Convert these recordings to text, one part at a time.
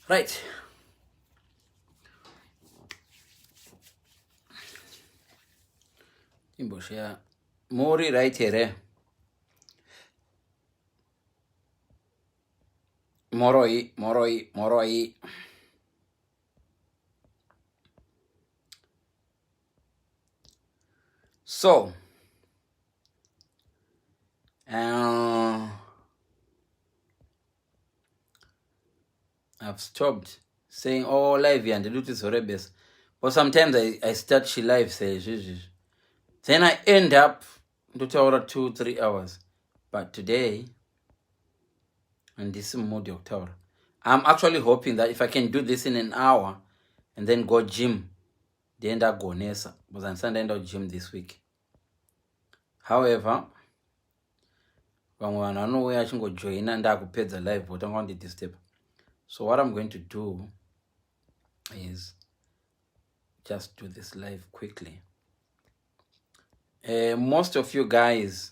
Right. Imboshia Mori right here. Moroi. So, I've stopped saying, oh, live and do this rebels. But sometimes I start she live says, then I end up to 2-3 hours. But today, and this is mode October, I'm actually hoping that if I can do this in an hour and then go gym, the end up go nesa. Because I'm Sunday end up gym this week. However, I know where I should go join and I could pay the live, but I want this step. So what I'm going to do is just do this live quickly. Most of you guys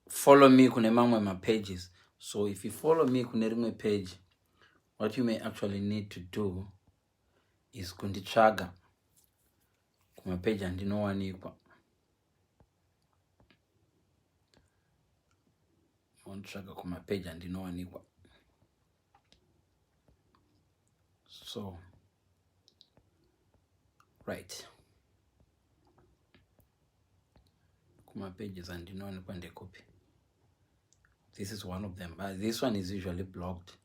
follow me kune mamwe my pages. So if you follow me kune rimwe page, what you may actually need to do is kunditraga kuma page andinowanikwa. Traga kuma page andinowanikwa. So right. Kuma pages andinowanikwa ndekopi. This is one of them, but this one is usually blocked.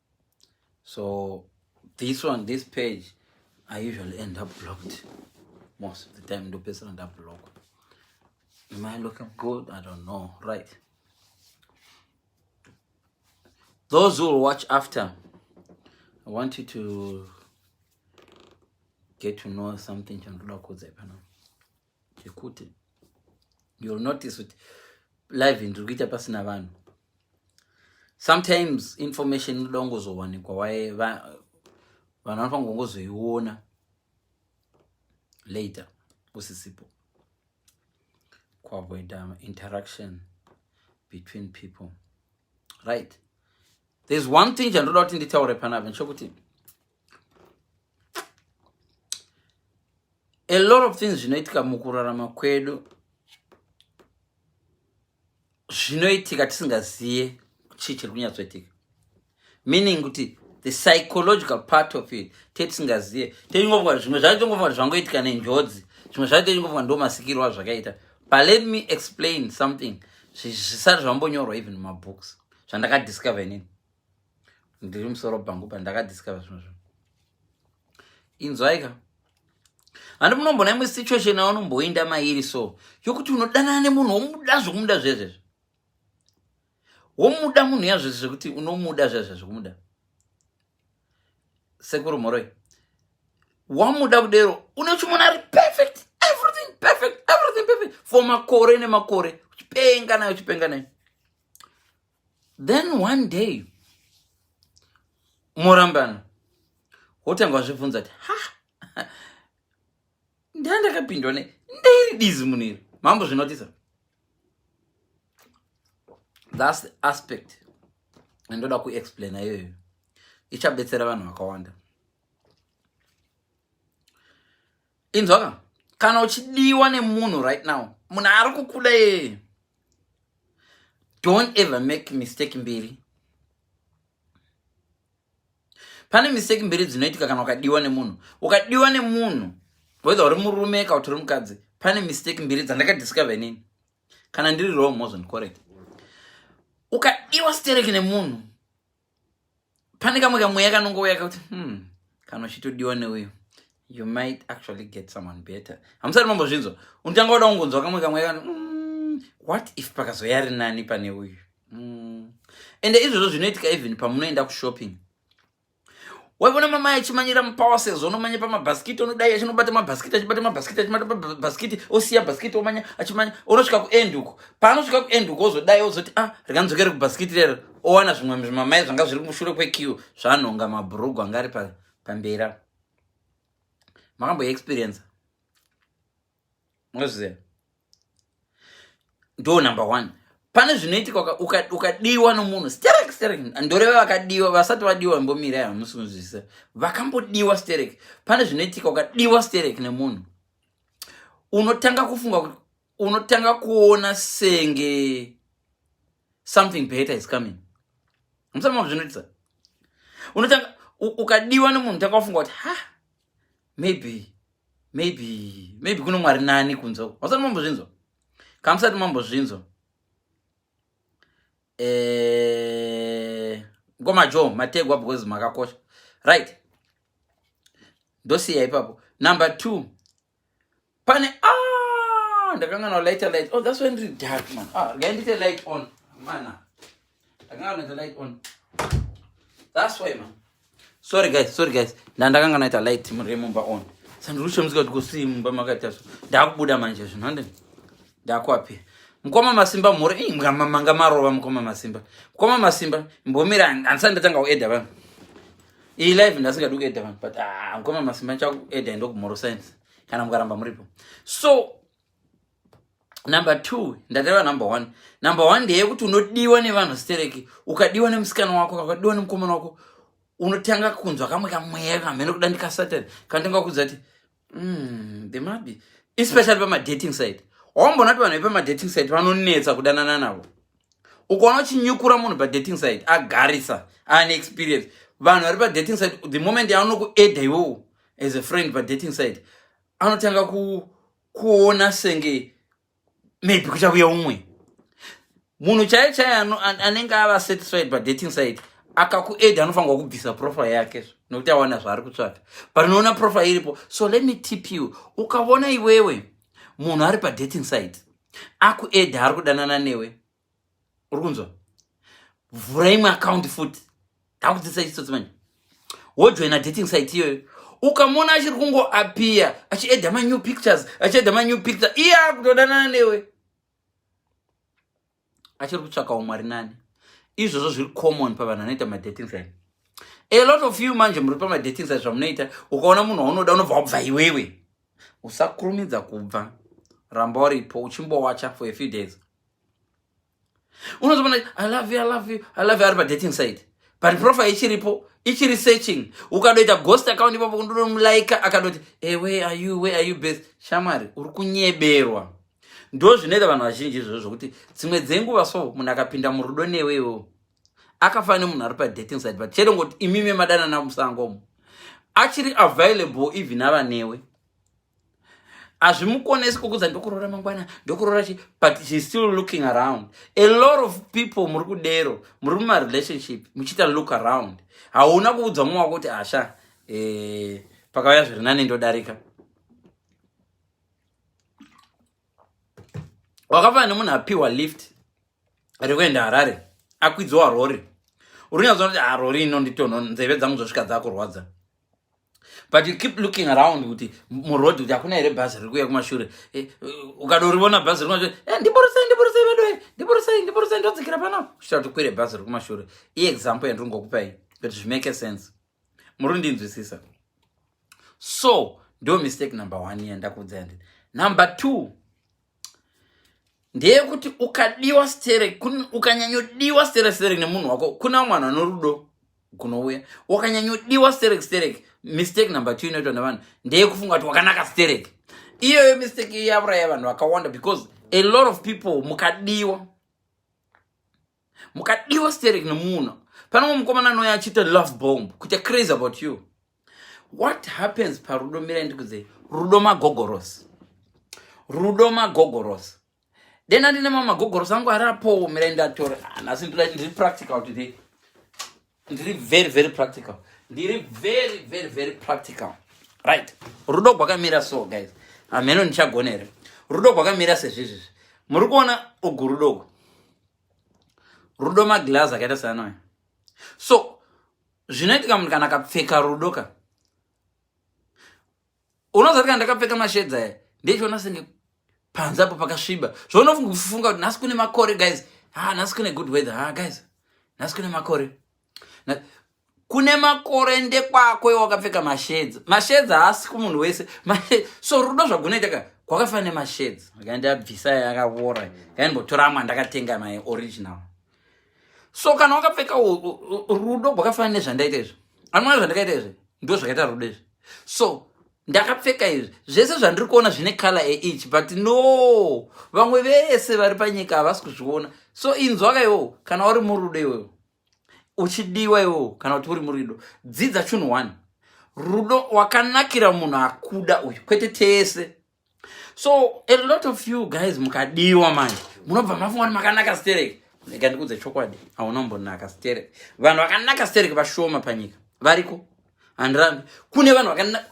So this page, I usually end up blocked. Most of the time, the person end up blocked. Am I looking good? I don't know. Right. Those who will watch after, I want you to get to know something. You'll notice with live in Rugita Pasinavan. Sometimes information don't go so one why later. Avoid interaction between people. Right. There's one thing I don't in the tower repanavan. A lot of things zinoitika mukurarama kwedu zvinoitika tisingaziye chichiri kunyatsoitika, meaning kuti the psychological part of it tisingaziye. Tingofunga zvimwe zvacho tingofunga zvangoitika nenjodzi, zvimwe zvacho tingofunga ndo masikiro azvakaita. But let me explain something zvisari zvambonyorwa even in my books zvandakadiscover inini ndiri musoro pangu pandakadiscover zvimwe zvinhu. Inzwaika handi munombona imwe situation yaunomboinda mairi so yokuti unodanana nemunhu womuda zvokumuda zvezvezvo, womuda munhu yazvezvo zvekuti unomuda zvezvezvo zvokumuda. Sekuru moroi wamuda kudero unochimona ari perfect, everything perfect for makore nemakore, uchipenga nayo. Then one day morambana wotanga wazvibvunza ati ndandakapindwa ndeiri dizi muniri mambo zvinotisa. That's the aspect ndoda kuexplaina iyoyo, ichabetsera vanhu vakawanda. Inzwaka kana uchidiwa nemunhu right now, munhu ari kukuda yeye, don't ever make mistake mbiri. Pane mistake mbiri dzinoitika kana ukadiwa nemunhu. Ukadiwa nemunhu whether uri murume kana kuti uri mukadzi, pane mistake mbiri dzandakadiscover inini. Kana ndiri wrong wasn't correct. Ukadiwa stereki nemunhu, pane kamwe kamweya kanongouya kuti kana uchitodiwa neuyu, you might actually get someone better. Hamusati mambozvinzwa, unotanga wada kungonzwa kamwe kamweya what if pakazoya ari nani pane uyu. Ende izvozvo zvinoitika even pamunoenda kushopping. Waibona mama achimanyira mupower sales, unomanya pamabhasikiti, unodai achinobata mabhasikiti, achibata mabhasikiti, osiya bhasikiti omanya achimanya, unosvika kuend uko. Paanosvika kuend uko ozodai ozoti rikanzokere kubhasikiti rero, owana zvimwe zvimamai zvanga zviri kumushure kwekiu, zvanonga mabhurugu anga ari pambera. Makamboexperience. Mwazviziva? Ndo number one. pane zvinoitika ukadiwa nomunhu sterek ndoreva vakadiwa vasati vadiwa mbomira yamusi kunzwisisa vakambodiwa sterek. Pane zvinoitika ukadiwa sterek nemunhu unotanga kufunga unotanga kuona senge something better is coming. Msama zvinoitisa unotanga ukadiwa nemunhu tanga kufunga kuti maybe kuno mwari nani kunzo. Wasati mambozvinzwa kamusati mambozvinzwa ngoma jo mategwa because makakosha, right? Ndosiya ipapo. Number 2 pane ndakangana light. Oh, that's when it's dark, man. Gaindite light on mana ndakangana the light on, that's why, man. Sorry guys ndakangana ita light remember on sandurusha muzika kuti kusimba makataso ndakubuda manje zvinhande ndakwapi mukoma masimba mhuri manga marova mukoma masimba mbomira ansandatanga kuedha vanhu iyi live ndasinga kuedha vanhu but mukoma masimba chakuedha ndokumoro science kana mukaramba muripo. So number 2 ndateva number 1. Number 1 ndeyekuti unodiwa nevanhu stereki. Ukadiwa nemusikana wako, ukadiwa nemukomana wako, unotanga kunzwa kamwe kamweya kamhene kudandika Satan kanotanga kudza kuti they might be, especially pama dating site. Wambona kuti vanhu vepama dating site vanonetsa kudanana navo. Ukaona uchinyukura munhu pa dating site agarisa ane experience. Vanhu vari pa dating site the moment yaanokuedha iwowo as a friend pa dating site anotanga kuona senge maybe kuchauya umwe munhu chaiye anenge ava satisfied pa dating site akakuedha anofanirwa kubvisa profile yake nokuti awana zvaari kutsvaka. But unoona profile iripo. So let me tip you, ukaona iwewe munhu ari pa dating site akuedha ari kudanana newe, uri kunzwa, vhura imwe account futi ndakudzidzisa chitsotsi manje wojoina dating site iyoyo. Ukamona achiri kungoappear achiedha ma new pictures iye akutodanana newe achiri kutsvaka umwari nani. Izvozvo zviri common pavanhu vanoita madating site. A lot of you manje muri pama dating site zvamunoita, ukaona munhu waunoda unobva wabva iwewe. Usakurumidza kubva, ramba uripo uchimbowacha for a few days. Unozobona I love you ari pa dating site but profile ichiripo ichiri searching. Ukadoita ghost account ipapo kundonomulaika akadoti where are you best. Shamari uri kunyeberwa. Ndo zvinoita vanhu vazhinji izvozvo zvokuti dzimwe dzenguva so munhu akapinda murudo newewo akafanira munhu ari pa dating site but chero ngoti imimi madanana musangomo achiri available even ava newe azvimukonesi kukudza ndokurora mangwana ndokurora chi but he's still looking around. A lot of people muri kudero muri muma relationship muchita look around. Hauna kuudza mumwe wako kuti asha pakauya zviri nani ndodarika. Wakafanira nemunhu apiwa lift rekuenda Harare akwidziwa rori, uri kunyatsona kuti rori inonditono nzeve dzangu dzosvika dzakurwadza but you keep looking around kuti muroad kuti hakuna here bhazi riri kuuya kumashure. Ukadoriona bhazi riri kumashure ndiborisei ndodzikira pano kusvika kuti kwire bhazi riri kumashure. Example yandingokupai kuti zvimake sense, muri kundinzwisisa. So ndo mistake number 1 yandakuudza ndini. Number 2 ndeyekuti ukadiwa sterek, ukanyanyodiwa sterek nemunhu wako, kuna mwana anorudo kunouya wakanyanyodiwa sterek. Mistake number 2 inoitwa navanhu ndeyekufunga kuti wakanaka sterek. Iyoyo mistake iyi yauraya vanhu vakawanda because a lot of people mukadiwa sterek nemunhu. Panomwe mukomana anoya achita love bomb kuti crazy about you. What happens parudo? Mira ndikudze rudo magogorosi. Then I didn't mama gogorosi angu arapo mira ndatora nasi ndiri practical today. Ndiri very practical. Ndiri very practical. Right. Rudo gwakamira so guys. Ameno nichagonere. Rudo gwakamira sezvizvi. Muri kuona ugurudo. Rudo maglass akaita sana. So zvinoitika munhu kana akapfeka rudoka. Unozati kana ndakapfeka mashedza aya ndechiona senge panze apo pakasviba. Zvaunofunga kuti nhasi kune makore guys. Nhasi kune good weather. Guys. Nhasi kune makore. Kune makore ndekwako wakapfeka mashedza. Mashedza haasi kumunhu wese. So rudo zvagunoita kwakafanana nemasheds akandabvisa yakavora kaimbotora amwe andakatenga my original. So kana wakapfeka rudo gwakafanana nezvandaita izvi anona zvandakaita izvi ndo zvakaita rudo izvi. So ndakapfeka izvi zvese zvandiri kuona zvine color each, but no vamwe vese vari panyika havasi kuzviona. So inzwaka iwo kana uri murudo iwewo uchidiwa iwewo kana kuti uri murudo dzidza chinhu 1 rudo wakanakira munhu akuda uyu kwete tese. So a lot of you guys mukadiwa manje munobva mafunga kuti makanaka stereki. Ndikandikudze chokwadi aunombonaka stereki. Vanhu vakanaka stereki vashoma panyika variko handirambi. Kune vanhu vakanaka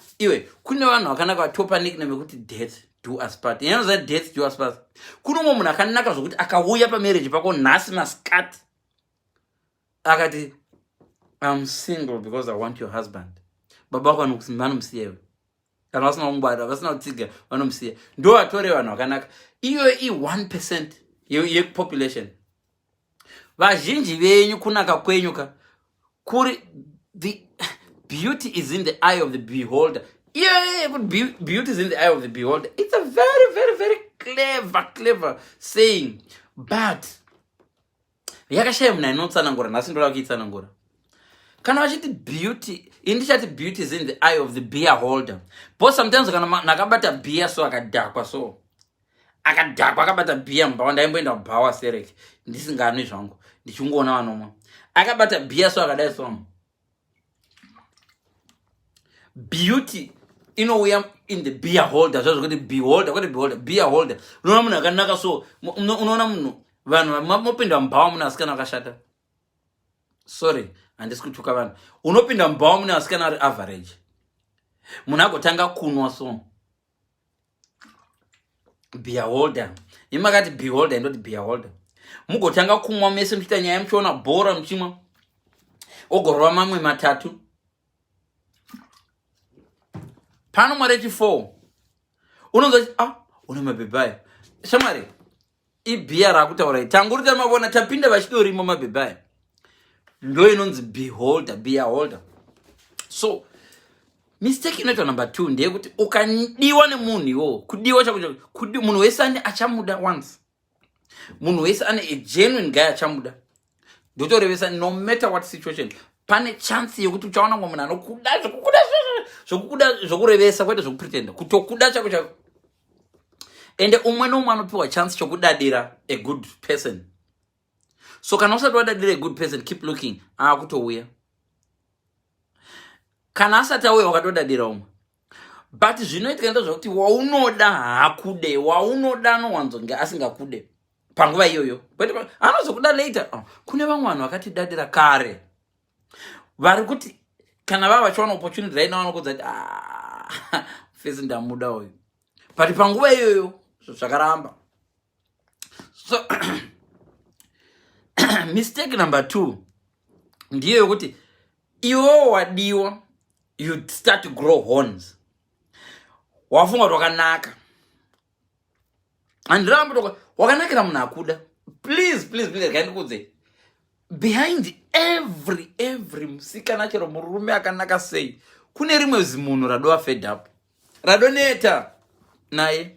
kune vanhu vakanaka vatopa nickname yekuti death do us part. Inoza death do us part. Kuno mumwe munhu akanaka zvokuti akauya pamarriage pako nhasi masikati akati I'm single because I want your husband. Baba wako vanomusiya iwe kana vasina kungwarira vasina kutsiga vanomusiya. Ndo vatore vanhu vakanaka. Iyo i1% yepopulation. Vazhinji venyu kunaka kwenyu kuri the beauty is in the eye of the beholder. Yeah, but beauty is in the eye of the beholder. It's a very, very, very clever saying. But yakashaya munhu ainotsanangura nhasi ndoda kuitsanangura. Kana vachiti beauty, indichati beauty is in the eye of the beer holder. But sometimes kana nakabata beer so akadhakwa so. Akadhakwa akabata beer mbawa ndaimboenda kubhawa sereki. Ndisinganwi zvangu. Ndichungoona vanomwa. Akabata beer so akadai so. Beauty inouya in the beer holder. Zvazo kuti beholder, beer holder. Unoona munhu akanaka so. Unoona munhu vanhu mopinda mubhawa munhu asikana akashata. Sorry, handisi kutuka vanhu. Unopinda mubhawa munhu asikana ari average. Munhu agotanga kunwa so. Beer holder. Imakati beholder ndoti beer holder. Mugotanga kumwa mese muchiita nyaya muchiona bhora muchimwa. Ogorova mamwe matatu. Pano mwarechi 4. Unonza une mabhebai. Shamari. Ibhiya rakutaura tanguri tamavona tapinda vachidorimo mabhebai. Ndo inonzi beholder, beer holder. So mistake inoitwa number 2 ndeyekuti ukadiwa nemunhu iwo kudiwa chako munhu wese ane achamuda once. Munhu wese ane a genuine guy achamuda. Ndotorevesa no matter what situation pane chance yekuti uchaona munhu anokuda zvokurevesa kwete zvokupretenda kutokuda chako chako. Ende umwe nomwe anopiwa chance chokudadira a good person. So kana usati wadadira a good person keep looking kutouya. Kana asati auya wakatodadira umwe. But zvinoitika ndezvokuti waunoda hakude, waunoda anowanzonge asingakude panguva iyoyo. Anozokuda later. Kune vamwe vanhu vakatidadira kare vari kuti kana vava vachiwana opportunity right now vanokudza kuti fesi ndamuda uyu. But panguva iyoyo zvakaramba. So mistake number 2 ndiyo yokuti iwo wadiwa you start to grow horns. Wafunga kuti wakanaka. Andirambo wakanakira munhu akuda. Please ngandikudze. Behind every musikana chero murume akanaka sei kune rimwe zimunhu radova fed up. Radoneta naye.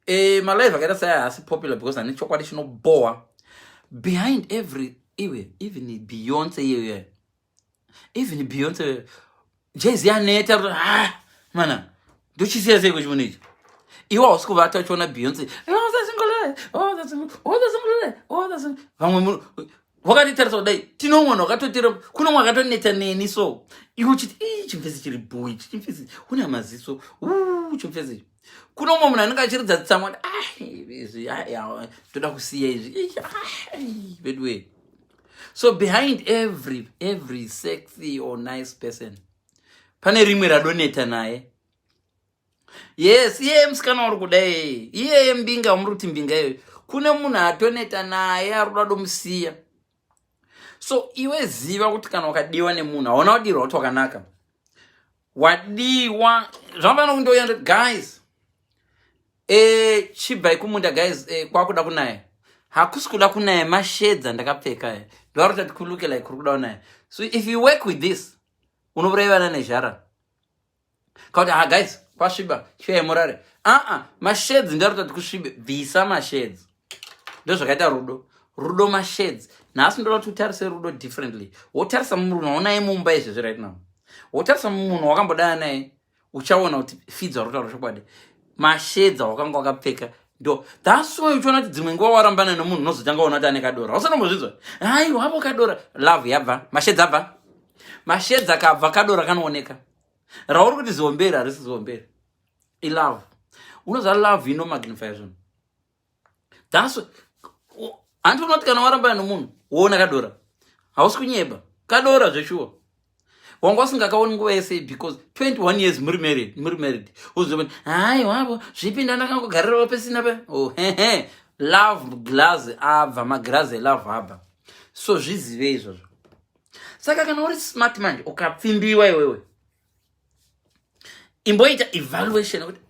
My life akaita saya hasi popular because ane chokwadi chinoboa. Behind every even Beyonce here. Even Beyonce Jay-Z aneta mana ndochisiya sei kuchimunhu ichi. Iwo usikuvata uchiona Beyonce vamwe munhu wakatitarisa kudai tinomwana wakatotira kuno mwe akatoneta neni so iwo chiti chimfesi chiri bui chimfesi una maziso chimfesi kuno mwe munhu anenge achiridza tsamwa toda kusiya izvi bedwe. So behind every sexy or nice person pane rimwe radoneta naye. Yes, musikana uri kudai mbinga muri kuti mbinga iyo kune munhu atoneta naye aruda domusiya. So iwe ziva kuti kana wakadiwa nemunhu hauna kudirwa kuti wakanaka. Wadiwa zvamfanira kundoenda guys chibai kumunda guys kwakuda kunaya hakusi kuda kunaya mashedza ndakapfeka ndovari kuti kuluke like kuri kuda kunaya. So if you work with this unourayivana nezhara kauti guys kwasviba chive murare masheds ndarutati kusvibe bvisa masheds ndozvakaita rudo masheds. Nhasi ndoda kuti utarise rudo differently. Wotarisa munhu unaona mumba izvezvi right now, wotarisa munhu wakambodana naye, uchaona kuti fidza rutauro chokwadi. Masheds awakanga wakapfeka ndo that's why uchiona kuti dzimwe nguva warambana nemunhu unozotanga uona kuti ane kadora. Usanombozvinzwa hai wavo kadora, love yabva, masheds abva. Masheds akabva kadora kanooneka. Rauri kuti ziomberi harisi ziomberi, ilove. Unoziva love ino magnify zvinhu. That's why handi unoti kana warambana nemunhu woona kadora hausi kunyeba, kadora zveshuwa. Wanga usingakaoni nguva yese because 21 years muri married. Uzobona hai wavo zvipi ndandakangogarirawo pesina pe. Love glass abva, maglass elove abva. So zvizive izvozvo. Saka kana uri smart manje ukapfimbiwa iwewe, imboita evaluation kuti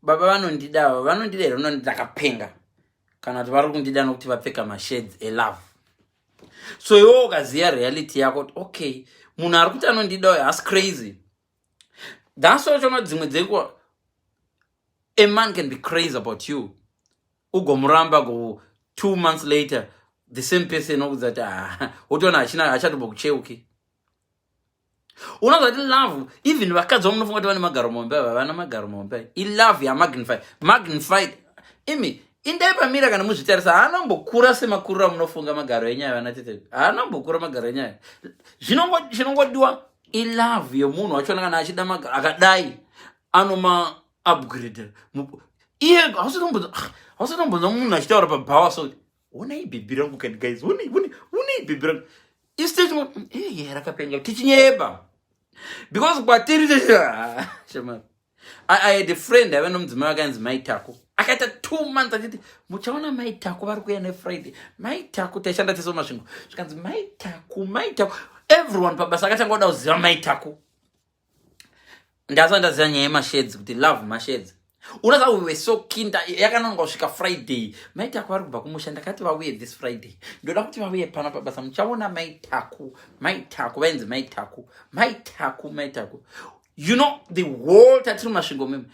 baba vanondida here ndakapenga, kana kuti vari kundida nokuti vapfeka masheds elove. So iwe ukaziya reality yako kuti okay, munhu ari kuti anondida uyo hasi crazy. That's why uchiona dzimwe dzenguva a man can be crazy about you, ugomuramba go 2 months later the same person okuzati wotoona hachatombokucheuki. Unoziva kuti love, even vakadzi vamunofunga kuti vane magaro mombe havana magaro mombe. Ilove magnified. Imi indai pamira kana muzvitarisa haanombokura semakuriro amunofunga magaro enyaya vana tete, haanombokura magaro enyaya. Zvinongodiwa ilove yomunhu wachiona kana achida magaro akadai anoma upgrade. Iye hausitomboza munhu achitaura pabhawa so onai bhibhi rangu kani guys, onai bhibhi rangu istage rakapenga tichinyeba because kwatiri shema. I had a friend aiva nomudzimai wakanzi maitako, akaita 2 months achiti muchaona maitako vari kuuya neFriday, maitako taishanda tese masvingo zvikanzi maitako. Everyone pabasa akatanga kuda kuziva maitako. Ndasati ndaziva nyaya yemasheds kuti love masheds. Unoziva we were so keen, yakananga kusvika Friday maitako vari kubva kumusha, ndakati vauye this Friday, ndoda kuti vauye pana pabasa muchaona maitako vainzi maitako. You know the whole tatiri masvingo meme,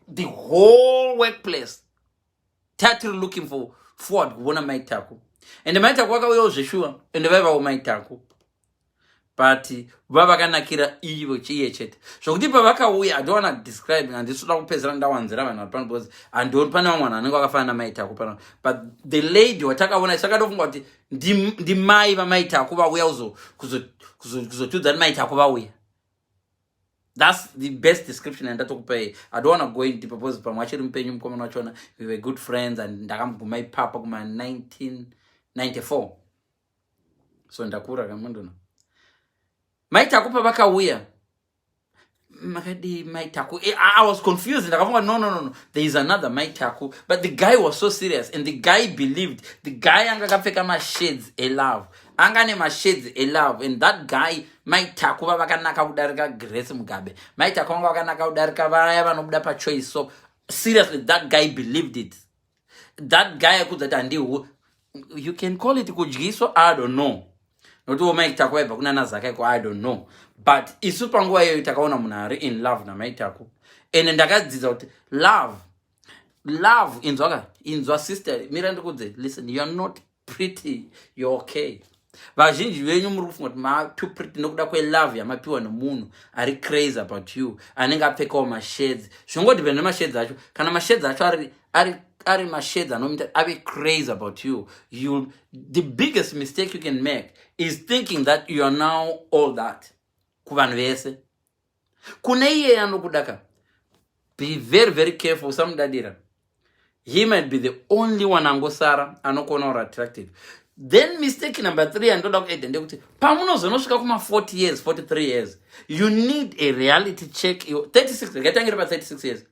the whole workplace tatiri looking forward kuona maitako, and maitako vakauyawo zveshuwa and vaivawo maitako. But vavakanakira ivo chiye chete zvokuti pavakauya, I don't want to describe, handisuda kupedzera ndawanzira vanhu vari pano because handioni pane vamwe vanhu anenge vakafanana maitako pano. But the lady watakaona isakatofunga kuti ndimai vamaitako vauya kuzotudza kuti maitako vauya. That's the best description andatokupai. I don't want to go into because pamwe achiri mupenyu mukomana wachona we were good friends and ndakamuguma ipapa kuma 1994, so ndakura kamundona. Maitako pavakauya makadi maitako, I was confused. Ndakafunga no, there is another maitako, but the guy was so serious and the guy believed. The guy anga kapfeka masheds elove, anga ne masheds elove, and that guy maitako vakanaka kudarika Grace Mugabe, maitako anga vakanaka kudarika vaya vanobuda pachoice. So seriously, that guy believed it. That guy akuzati handiwo, you can call it kudyiswa, I don't know. Nokuti womaitako vaibva kuna nazakaiko, I don't know. But isu panguva iyoyo takaona munhu ari in love namaitako. And ndakadzidza kuti love inzwa sister, mira ndikudze, listen, you are not pretty, you're okay. Vazhinji venyu muri kufunga kuti ma too pretty nokuda kwelove yamapiwa nemunhu ari crazy about you, anenge apfekawo masheds. Zvingodipenda nemasheds acho. Kana masheds acho ari masheds anomita ave crazy about you, the biggest mistake you can make is thinking that you are now all that kuvanhu vese. Kune iye anokudaka, be very very careful. Usamudadira, he might be the only one angosara anokona uri attractive. Then mistake number 3 andoda kueda ndekuti pamunozonosvika kuma 40 years 43 years you need a reality check. 36 ngatitangira pa 36 years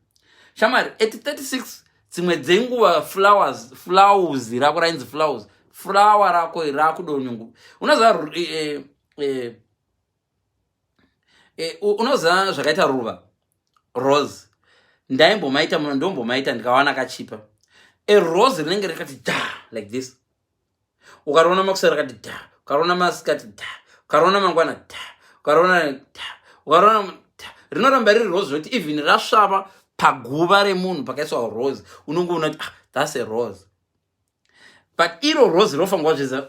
shamari. At 36 dzimwe dzenguva flowers rako rainzi flower rako rakudonyungu. Unoziva zvakaita ruva rose, ndaimbomaita muno, ndombomaita ndikawana kachipa. A rose rinenge rakati da like this, ukarona makusera rakati da, ukarona masikati da, ukarona mangwana da, ukarona rinoramba riri rose zvekuti even rasvava paguva remunhu pakaiswa rose unongoona kuti that's a rose, but iro rose rofanirwa kuzviziva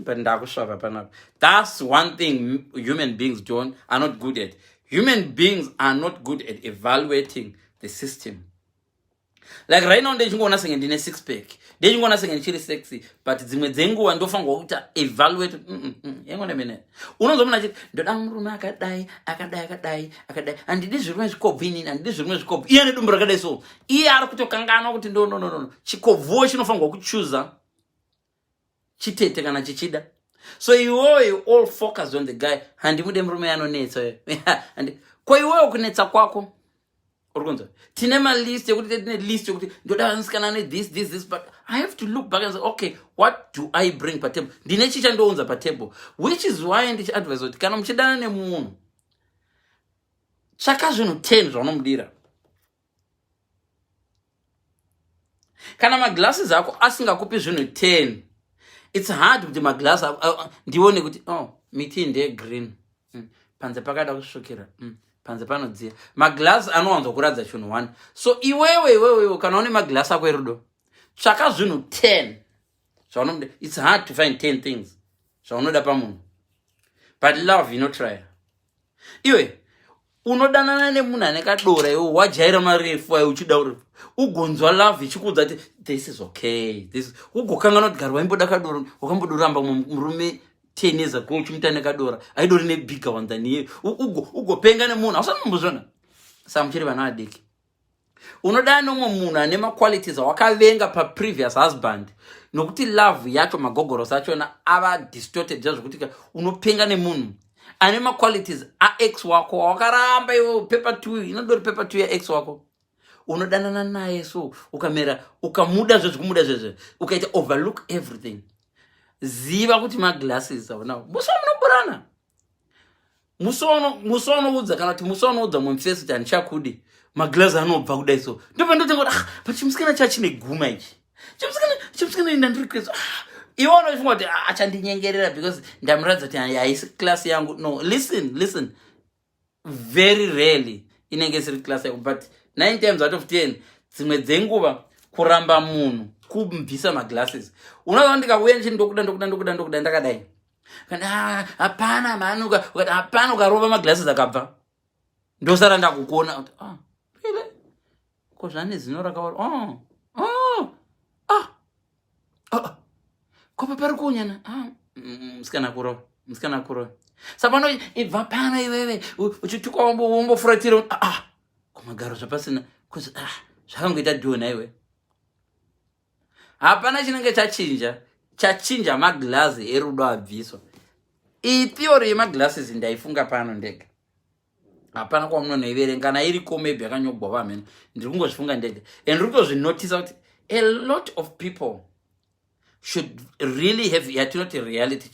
but ndakusvava panapa. That's one thing human beings are not good at. Human beings are not good at evaluating the system. Like right now ndechingoona senge ndine six pack, ndechingoona senge ndichiri sexy, but dzimwe dzenguva ndofanirwa kuita evaluate. Yangona mene unozomuna chiti ndoda murume akadai, handidi zvirume zvikobvu inini, handidi zvirume zvikobvu, iye nedumbu rakadai so. Iye ari kutokanganwa kuti no, chikobvuwo chinofanirwa kuchuza chitete kana chichida. So you all focus on the guy. Handimude murume anonetsa. Kwa iwewe kunetsa kwako urikunza tine list yekuti tine list yekuti ndoda nsikana ne this, but I have to look back and say, okay, what do I bring pa table? Ndine chicha ndounza pa table, which is why ndichi advise kuti kana muchidana nemunhu chaka zvinhu 10 zvaunomudira. Kana maglasses ako asingakupi zvinhu 10, it's hard kuti maglass ndione kuti miti ndeye green, panze pakada kusvukira, panze panodziya. Maglass anowanza kuradza chinhu 1. So iwewe kana une maglass ako erudo tsvaka zvinhu 10 zvaunoda. It's hard to find 10 things zvaunoda pamunhu, but love try. Iwe unodanana nemunhu ane kadora, iwe wajaira marefu ayo uchida urefu, ugonzwa love ichikudza kuti this is okay, this ugokangana kuti gari waimboda kadora, wakambodoramba murume 10 years ago uchimuita nekadora aidori nebigger one than iye, ugopenga nemunhu ausanombozvona. Saka muchiri vana vadiki unodana nomwe munhu ane maqualities awakavenga previous husband, nokuti love yacho magogorosi achona ava distorted zvekuti unopenga nemunhu ane maqualities aex wako wakaramba iwe paper 2 inodori paper 2 yaex wako, unodanana naye so ukamera ukamuda zvezvikumuda zvezve ukaita overlook everything. Ziva kuti maglasses aonawo muso munoburana, musonoudza kana kuti musonoudza mumfesi kuti handichakudi maglass anobva kudai so. Ndopa ndotenga but chimusikana chachine guma ichi, chimusikana ndandiri kwezo iwe unofunga kuti achandinyengerera because ndamuradza kuti haisi class yangu. No, listen, very rarely inenge isiri class yangu, but 9 times out of 10 dzimwe dzenguva kuramba munhu kumbisa maglasses. Unoona ndikauya ndichi ndokuda ndakadai kana hapana manu ukati hapana ukarova maglasses akabva ndosara ndakukuona kuti really ko zvane zino rakaora kopa pari kunyana msikana kurova sapano ibva pana iwewe uchituka wombofuratira komagaro zvapasina kuzi zvakangoita dhona iwe. Hapana chinenge chachinja maglazi erudo abviswa. Theory yemaglasses ndaifunga pano ndega, hapana kwamunoiverenga kana iriko maybe yakanyogwa pamene, ndiri kungozvifunga ndega. And ndikutozvinotisa kuti a lot of people should really have yatinoti reality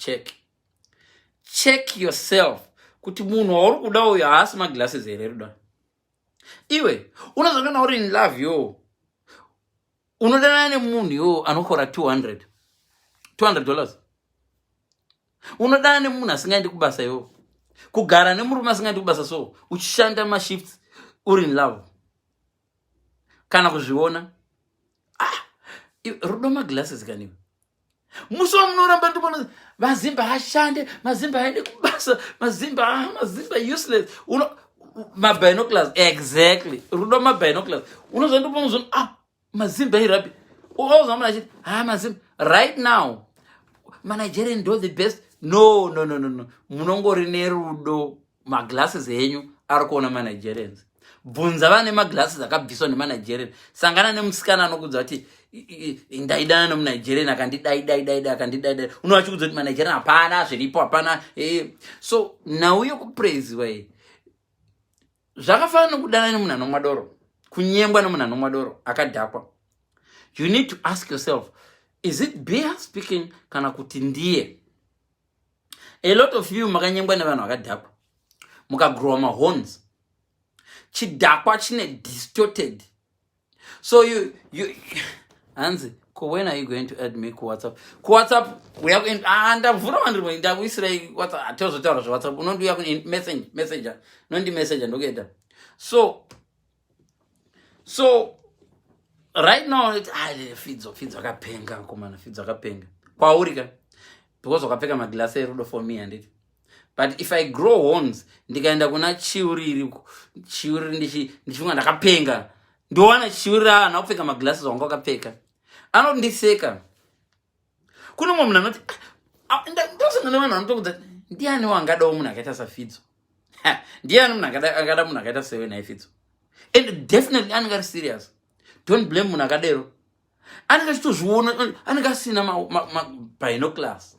check yourself kuti munhu wauri kuda uyo haasi maglasses here ruda. Iwe unozongana uri in love yo, unodana nemunhu yo anokora $200 unodana nemunhu asingaendi kubasa yo, kugara nemurume asingaendi kubasa so uchishanda mashifts uri in love kana kuzviona rudo maglasses kaniwe muso munoramba ndipona mazimba hashande, mazimba haende kubasa, mazimba useless. Mabinoculars, exactly, rudo mabinoculars. Unozondipona mazimba irapi uzamuna chiti mazimba right now Manigerian do the best. No, munongori nerudo maglasses enyu ari kuona Manigerians. Bvunza vane maglasses akabviswa nemanigerian, sangana nemusikana anokudza kuti ndaidana nemunigerian akandidai unovachikudza kuti manigerian hapana zviripo hapana. So nauye kupraiziwa iyi zvakafanana nokudana nemunhu anomwadoro, kunyengwa nemunhu anomwadoro akadhakwa. You need to ask yourself, is it beer speaking kana kuti ndiye? A lot of you makanyengwa nevanhu vakadhakwa, mukagrowa mahorns, chidhakwa chine distorted. So you hanzi When are you going to add me kuwhatsapp? Kuwhatsapp ndavhura mandirimo ndakuisirai whatsapp atozotaura zvewhatsapp unondiuya messenger nondi messenger ndokuenda so right now fidzo akapenga komana fidzo akapenga kwauri ka because wakapfeka maglasi erudo for me handiti. But if I grow horns ndikaenda kuna chiuriri ndichifunga ndakapenga ndowana chiuriri ana kupfeka maglasi zvangu akapfeka anondiseka. Kune mumwe munhu anoti ndosangana nevanhu vanotokudza ndiani wangadawo munhu akaita safidzo ndiani munhu angada munhu akaita sewe naye fidzo. And definitely anenge ari serious. Don't blame munhu akadero. Anenge achitozviona anenge asina binoculars.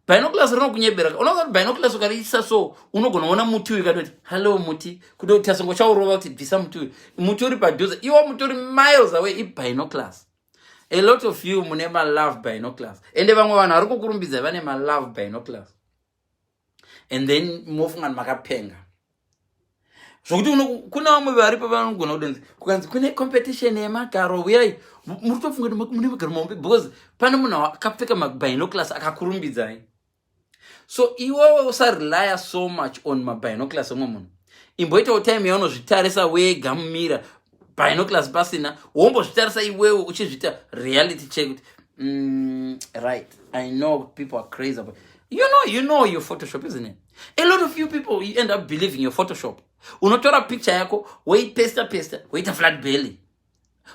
Binoculars rinokunyebera. Unoona kuti binoculars ukariisa so unogona kuona muti uyu katoti hello muti kuda kuti tasongo chaurova kuti bvisa muti uyu. Muti uri padhuze iwo muti uri miles away ibinoculars. A lot of you mune malove binoculars. Ende vamwe vanhu vari kukurumbidza vane malove binoculars. And then mofunga makapenga. Zvokuti kuna vamwe varipo vanogona kudonzi kukanzi kune competition yemagaro uyai muri tofunga kuti mune magaro mahombe because pane munhu akapfeka mabinoculars akakurumbidzai. So iwe usarely so much on mabinoculars omwe munhu. Imboitawo time yaunozvitarisa wega mumira binoculars pasina wombozvitarisa iwewe uchizvita reality check kuti right, I know people are crazy about you know your Photoshop, isn't it? A lot of you people, you end up believing your Photoshop. Unotora picture yako woipesta woita flat belly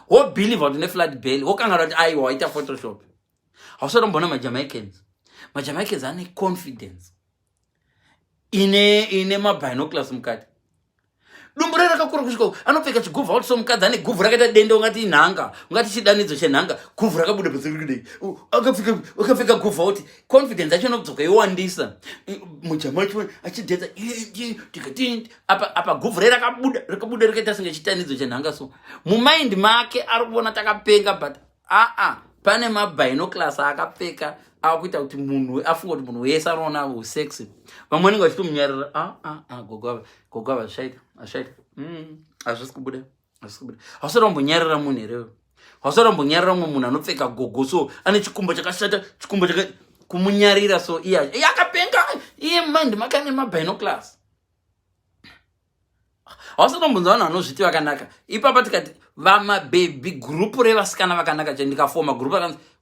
wobelieve kuti une flat belly wokangara kuti aiwa waita Photoshop. Hausora mbona Jamaicans ane confidence ine mabinoculars mukati. Dumbu rakakura kusvika anopfeka chiguvha kuti so mukadzi ane guvhu rakaita dende ungati inhanga ungati chidanidzo chenhanga guvhu rakabuda pazirikudei akapfeka guvha kuti confidence yacho inokudzoka iwandisa mujamacho achidhetsa tikati apa guvhu rakabuda rakaita senge chidanidzo chenhanga. So mumind make ari kuona takapenga but pane mabinoculars akapfeka akuita kuti munhu afunga kuti munhu wese anoona usexy. Vamwe vanenge vachitomunyarira gogava zvishaita hazvisi kubuda. Hausati wambonyarira munhu here. Hausati wambonyarira mumwe munhu anopfeka gogo so ane chikumbo chakashata chikumbo kumunyarira so iye akapenga iye mind make ane mabinoculars. Hausati wambonza vanhu vanozviti vakanaka. Ipapa tikati vamababy group revasikana vakanaka chete ndikafoma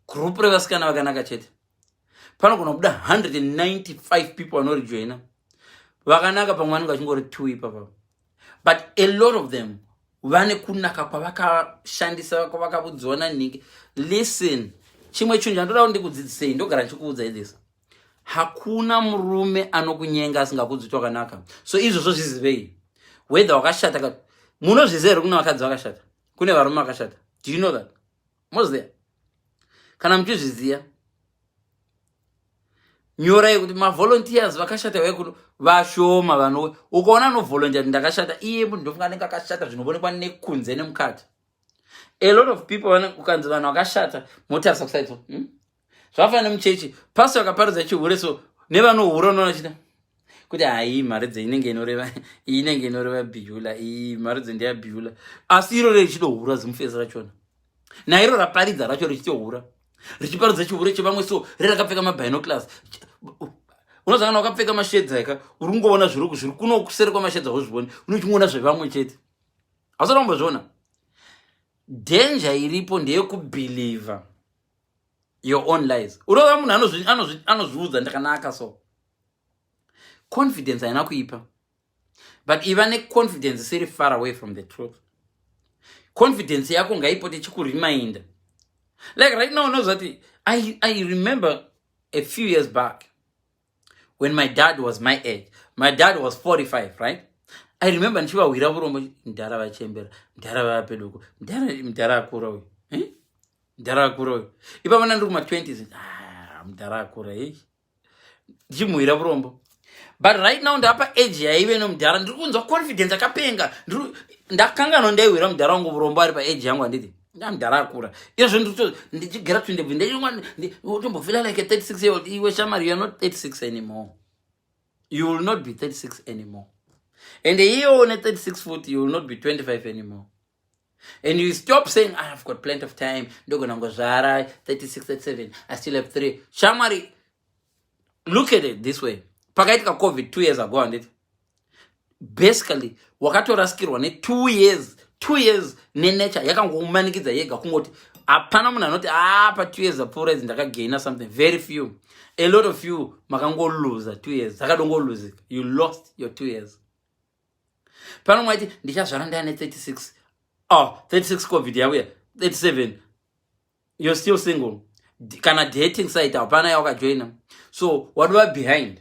group revasikana vakanaka chete panogona kubuda 195 people vanorijoina vakanaka pamwe vanenge vachingori 2 ipapa. But a lot of them vane kunaka kwavakashandisa kwavakabudziwana ningi. Listen, chimwe chinhu chandoda kuti ndikudzidzisei ndogara ndichikuudza idhisi. Hakuna murume anokunyenga asingakudzi kuti wakanaka. So izvozvo zvizivei. Whether wakashata ka munozviziva here kuna vakadzi vakashata. Kune varume vakashata. Do you know that? What's there? Kana muchizviziva nyorai kuti mavolunteers vakashata vekuno vashoma vanhu ukaona anovolunteer ndakashata iye munhu ndofunga anenge akashata zvinobonekwa nekunze nemukati. A lot of people ukanzi vanhu vakashata motarisa kusaito zvafana nemuchechi pastor akaparidza chihure so nevanohura unoona chita kuti hai mari dzeinenge inoreva bhiula iyi mari dzendeyabhiula asi iro rechidohura zimufesi rachona nairo raparidza racho richitohura richiparidza chihure chevamwe so rerakapfeka mabinoculars. Unozangana wakapfeka mashedza eka uri kungoona zviri kuno kuseri kwamashedza wozviona unochiona zvevamwe chete. Hausati wambozviona danger iripo ndeyekubelieve your own lies. Unoona munhu anozviudza ndakanaka so confidence haina kuipa but iva neconfidence isiri far away from the truth. Confidence yako ngaipote chikureminder. Like right now knows that I remember a few years back when my dad was my age. My dad was 45, right? I remember nchiva wira urombo ndara vachembera ndara vapeduko ndara akura uyu ndara akura uyu ipa vana ndiri kuma 20s ndara akura ndichimuwira urombo. But right now ndapa age yaive nomudhara ndiri kunzwa confidence akapenga ndakanganwa ndaiwira mudhara wangu urombo ari pa age yangu handiti ndamudhara akura izvo ndichigera 20 utombofila like a 36 year old. Iwe shamari, you are not 36 anymore. You will not be 36 anymore. And the year on 36 foot, you will not be 25 anymore. And you stop saying, I've got plenty of time. Ndogonango Zara, 36, 37. I still have 3. Shamari, look at it this way. Pakaitika COVID 2 years ago, and it basically wakatoraskirwa ne 2 years. 2 years nenature yakangomanikidza yega kungoti apana munhu anoti pa 2 years apfuura idzi ndakagaina something. Very few. A lot of you makangoluza 2 years. Zakadongoluzika. You lost your 2 years. Pano mwaiti ndichazvara ndane 36. 36 COVID yauya. 37. You're still single. Kana dating site apana yawakajoina. So what do I behind?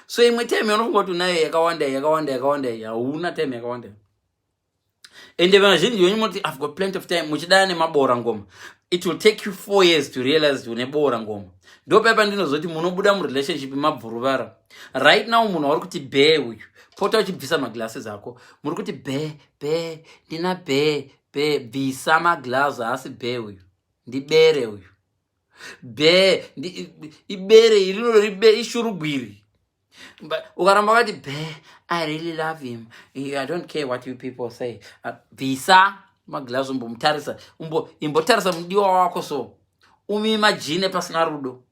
So imwe time unongoti unayo yakawanda hauna time yakawanda. Ende vanazhinji venyu munoti I've got plenty of time. Muchidana nemaboora ngoma. It will take you 4 years to realize une boora ngoma. Ndo paipa ndinozoti munobuda murelationship mabvuruvara. Right now munhu ari kuti bhe uyu. Pota uchibvisa maglasses ako. Muri kuti bhe ndina bhe bvisa maglasses asi bhe uyu. Ndibere uyu. Bhe ibere iri ishurugwiri. Ukaramba wakati bhe I really love him. I don't care what you people say. Visa maglass umbomtarisa. Imbotarisa mdiwa wako so. Umimagine pasina rudo.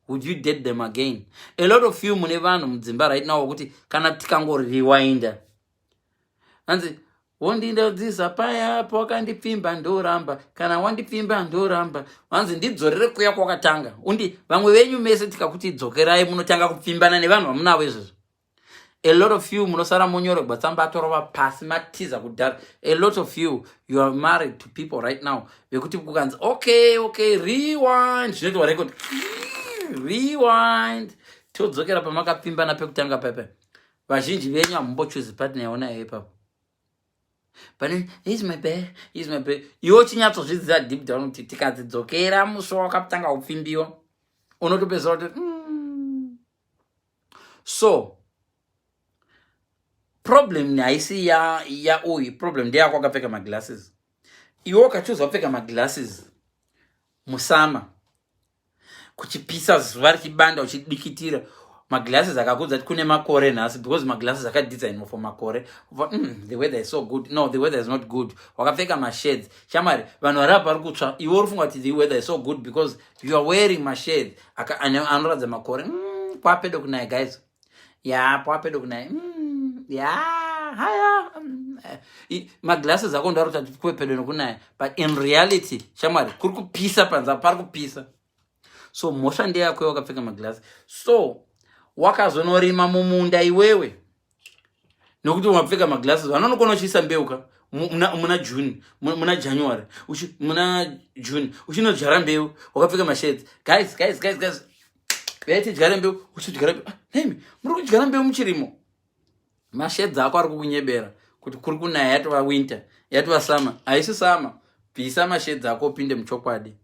Would you date them again? A lot of you munevano mdzimba right now wakuti kana tikango rewinder. Anzi wondinda dzisa paya wakandipfimba ndoramba kana wandipfimba ndoramba. Anzi ndidzorere kuya kwakatanga. Undi vamwe venyu mese tikakuti dzokerai munotanga kupfimbana nevanhu vamunavo izvozvo. A lot of you munosara munyoro batsamba atorova pasi matiza kudhara. A lot of you are married to people right now. Vekuti kukanzi okay rewind. Zvinoitwa record. Rewind. Todzokera pamakapfimbana pekutanga pepe. Vazhinji venyu hamumbochoose partner yaona ipapo. But he's my bear. Iwo chinyatsozvidzidza deep down kuti tikadzidzokera musi wakatanga kupfimbiwa unotopedzera kuti So problem haisi ya uyu. Problem ndeyako akapfeka maglasses. Iwo kachoza kupfeka maglasses musama kuchipisa zuva richibanda uchidikitira. Maglasses akakudza kuti kune makore nhasi because maglasses akadesignwa for makore. The weather is so good. No, the weather is not good. Wakapfeka mashades. Shamari, vanhu vari pari kutsva. Iwo urifunga kuti the weather is so good because you are wearing mashades. Anoradza makore. Kwapedo kunaya guys. Kwapedo kunaya. Haya. Maglasses ako ndaro kuti kwepedo nokunaya. But in reality, shamari, kuri kupisa panza pari kupisa. So mosha ndeyako wakapfeka maglasses. So wakazonorima mumunda iwewe nokuti wapfeka maglasses vanonokona uchiisa mbeuka muna June muna January muna June uchinodyara mbeu wakapfeka mashades. Guys veti dyara mbeu uchidyara mbeu nemi muri kudyara mbeu muchirimo. Mashades ako ari kukunyebera kuti kuri kunaya yatova winter yatova summer. Haisi summer. Bvisa mashades ako upinde muchokwadi.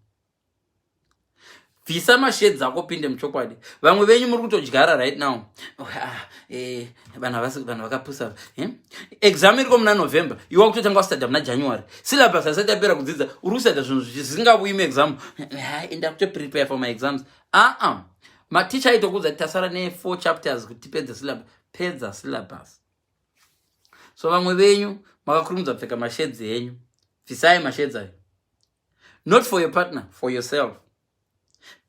Visa mashades ako pinde muchokwadi. Vamwe venyu muri kutodyara right now. Vanhu vakapusa. Exam iri muna November. Iwa kutotanga kustada muna January. Syllabus asati yapera kudzidza. Uri kusada zvinhu zvisingabuyi muexam. Enda kutoprepare for my exams. Maticha aitokudza tasara ne4 chapters kuti pedza syllabus. Pedza syllabus. So vamwe venyu makakurumidza kupfeka mashades enyu. Visai mashades ayo. Not for your partner, for yourself.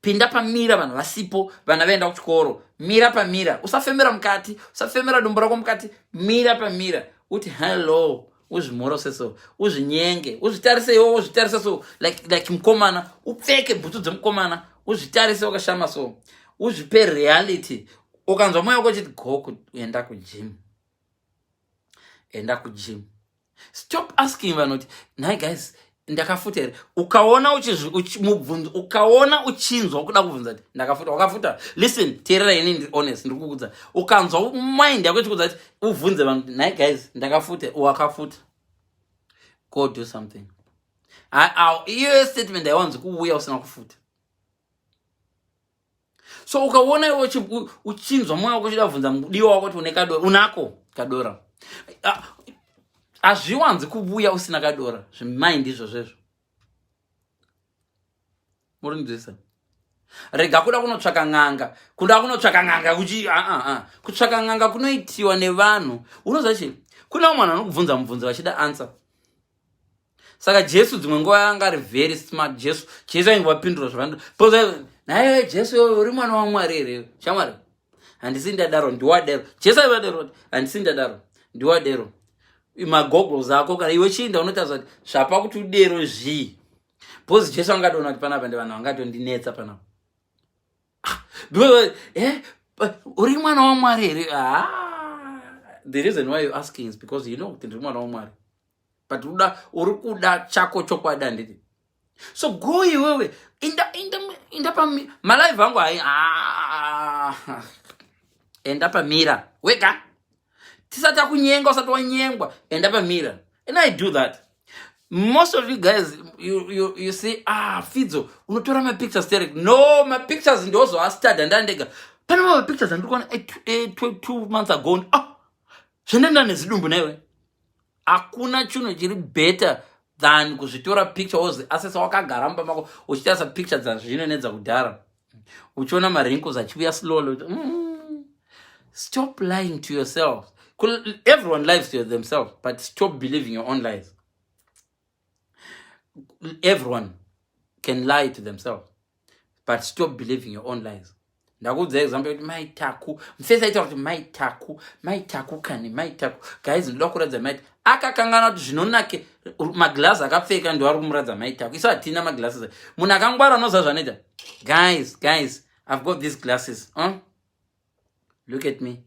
Pinda pamira vanhu vasipo, vana vaenda kuchikoro. Mira pamira. Usafemera mukati, usafemera dumbu rako mukati. Mira pamira. Uti hello. Uzvimorose so. Uzvinyenge. Uzvitarise iwo, uzvitarise so. Like mukomana. Upfeke bhutsu dzemukomana. Uzvitarise wakashama so. Uzvipe reality. Ukanzwa moyo wako uchiti go enda kugym. Enda kugym. Stop asking vanhu kuti, "Nah guys, ndakafuta here." Ukaona ukaona uchinzwa kuda kubvunza kuti ndakafuta, wakafuta. Listen, teerera ini ndiri honest, ndiri kukudza. Ukanzwa mind yako ichikudza kuti ubvunze vanhu, "Nah guys, ndakafuta," wakafuta. Go do something. Iyo statement haiwanzi kuuya usina kufuta. So ukaona iwe uchinzwa moyo wako uchida kubvunza mudiwa wako kuti une kadora, unako kadora. Azviwanzi kubuya usina kadora. Zvimind izvozvo. Murinzisa. Rega kuda kunotsvaka ng'anga. Kuda kunotsvaka ng'anga kuchi kutsvaka ng'anga kunoitiwa nevanhu. Unoziva chii? Kuna mwana anokubvunza mubvunzo vachida answer. Saka Jesu dzimwe nguva yanga ari very smart. Jesu aingopindura zvavanhu. Poza naye Jesu uri mwana waMwari here? Shamwari. Handisi ndadaro ndiwadero. Jesu aivadero. Handisi ndadaro ndiwadero. Magoggles ako kana iwe chinda unotaura kuti zvapa kuti udero zvi. Poza Jesu angadona kuti panapa vanhu vangatondinetsa panapa. Uri mwana waMwari here? The reason why you're asking is because you know kuti ndiri mwana waMwari. But uri kuda chako chokwadi handiti. So go iwewe inda pa malive angu enda pamira wega tisata kunyenga usati wanyengwa enda pamira. And I do that. Most of you guys you say Fidzo unotora my pictures direct. No, my pictures ndozo study ndandega pana my pictures andikuona 2 months ago. Zvinenda nezidumbu newe hakuna chinhu chiri better than kuzvitora picture wozi asesa wakagara mumba mako uchitarisa picture dzazvinonedza kudhara uchiona marinkles achiuya slowly. Stop lying to yourself. Everyone lies to themselves, but stop believing your own lies. Everyone can lie to themselves, but stop believing your own lies. Ndakudza example kuti maitaku mfesa ita kuti maitaku kani maitaku guys ndokuradza maitaku akakangana kuti zvinonake maglass akapfeka ndo ari kumuradza maitaku iso hatina maglasses munhu akangwara unoziva zvanoita. Guys I've got these glasses. Look at me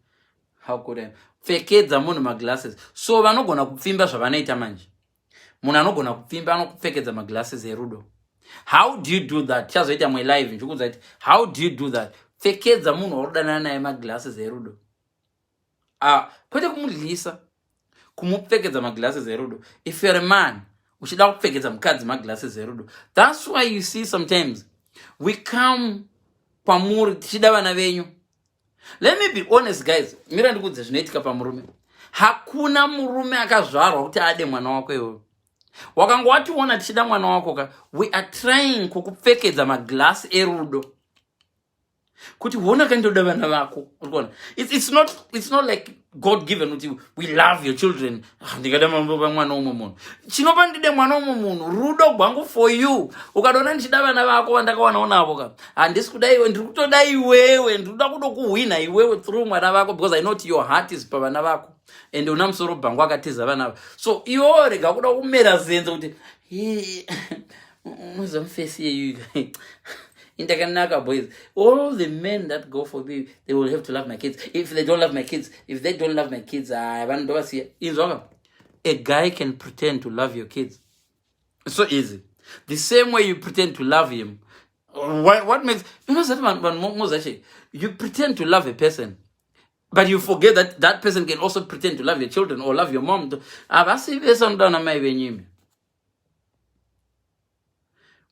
how good I am. Pfekedza munhu maglasses. So vanogona kupfimba zvavanoita manje. Munhu anogona kupfimba anokupfekedza maglasses erudo. How do you do that? Chazoita mwe live ndikudza kuti how do you do that? Pfekedza munhu warudanana naye maglasses erudo. Kwete kumudlisa kumupfekedza maglasses erudo. If you're a man uchida kupfekedza mukadzi maglasses erudo. That's why you see sometimes we come pamuri tichida vana venyu. Let me be honest guys. Mira ndikudza zvinoitika pamurume. Hakuna murume akazvarwa kuti ade mwana wako iwe. Wakanga wationa tichida mwana wako ka we are trying kukupfekedza maglass erudo. Kuti huona kandoda vana vako. It's not like God given kuti we love your children. Ndikada mwana umwe munhu. Chinopa ndide mwana umwe munhu rudo gwangu for you. Ukadona ndichida vana vako vandakawana navo ka. Handisi kuda iwe ndiri kutoda iwewe ndikuda kuhwina iwewe through mwana vako because I know your heart is pa vana vako. And una musoro bhangu akatiza vana vako. So iwe rega kuda kumera zenzo kuti unozomfesi yeyu. Intakanaka boys. All the men that go for me, they will have to love my kids. If they don't love my kids, I want to see. A guy can pretend to love your kids. It's so easy. The same way you pretend to love him. What makes that you pretend to love a person, but you forget that that person can also pretend to love your children or love your mom.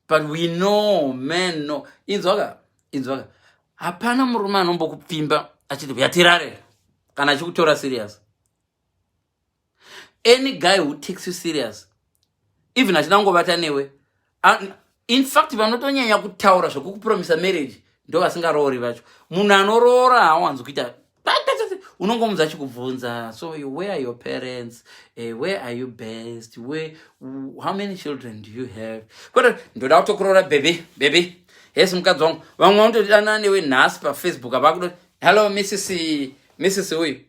But we know, men know. Inzoga. Hapana murume anombokupfimba achiti yatirare kana achikutora serious. Any guy who takes you serious, even achinangovata newe, in fact vanotonyanya kutaura zvokukupromisa marriage ndo vasingaroori vacho. Munhu anoroora hawanzi kuita unongomudza achikubvunza, so where are your parents? Where are you based? How many children do you have? Kwete ndoda kutokurora baby. Yes mukadzi wangu. Vamwe vanotodana newe nhasi paFacebook avakuti hello Mrs. uyu.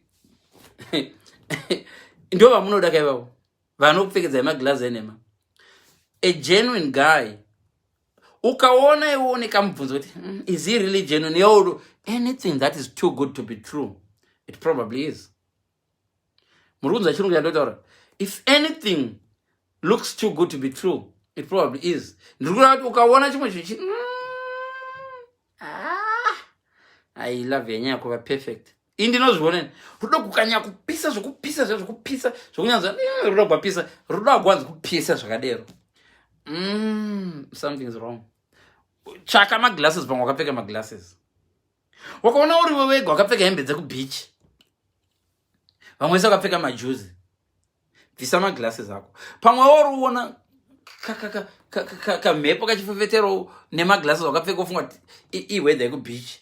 Ndo vamunoda kaivavo. Vanokupfekedza maglazi enema. A genuine guy. Ukaona iwe nekamubvunzo kuti is he really genuine? Anything that is too good to be true, it probably is. Murunza chirungu yandotaura. If anything looks too good to be true, it probably is. Ndikura kuti ukaona chimwe chichi I love yenya kuva perfect. Indinozviona rudo kukanya kupisa zvokunyanza rudo kwapisa rudo agwanzi kupisa zvakadero. Something's wrong. Chaka maglasses pamwe wakapfeka maglasses. Wakaona uri wewega wakapfeka hembe dzekubeach. Vamwe vese vakapfeka majuzi. Bvisa maglasses ako. Pamwe woriona kamhepo kachifefetero nemaglasses wakapfeka ufunga iweather yekubeach.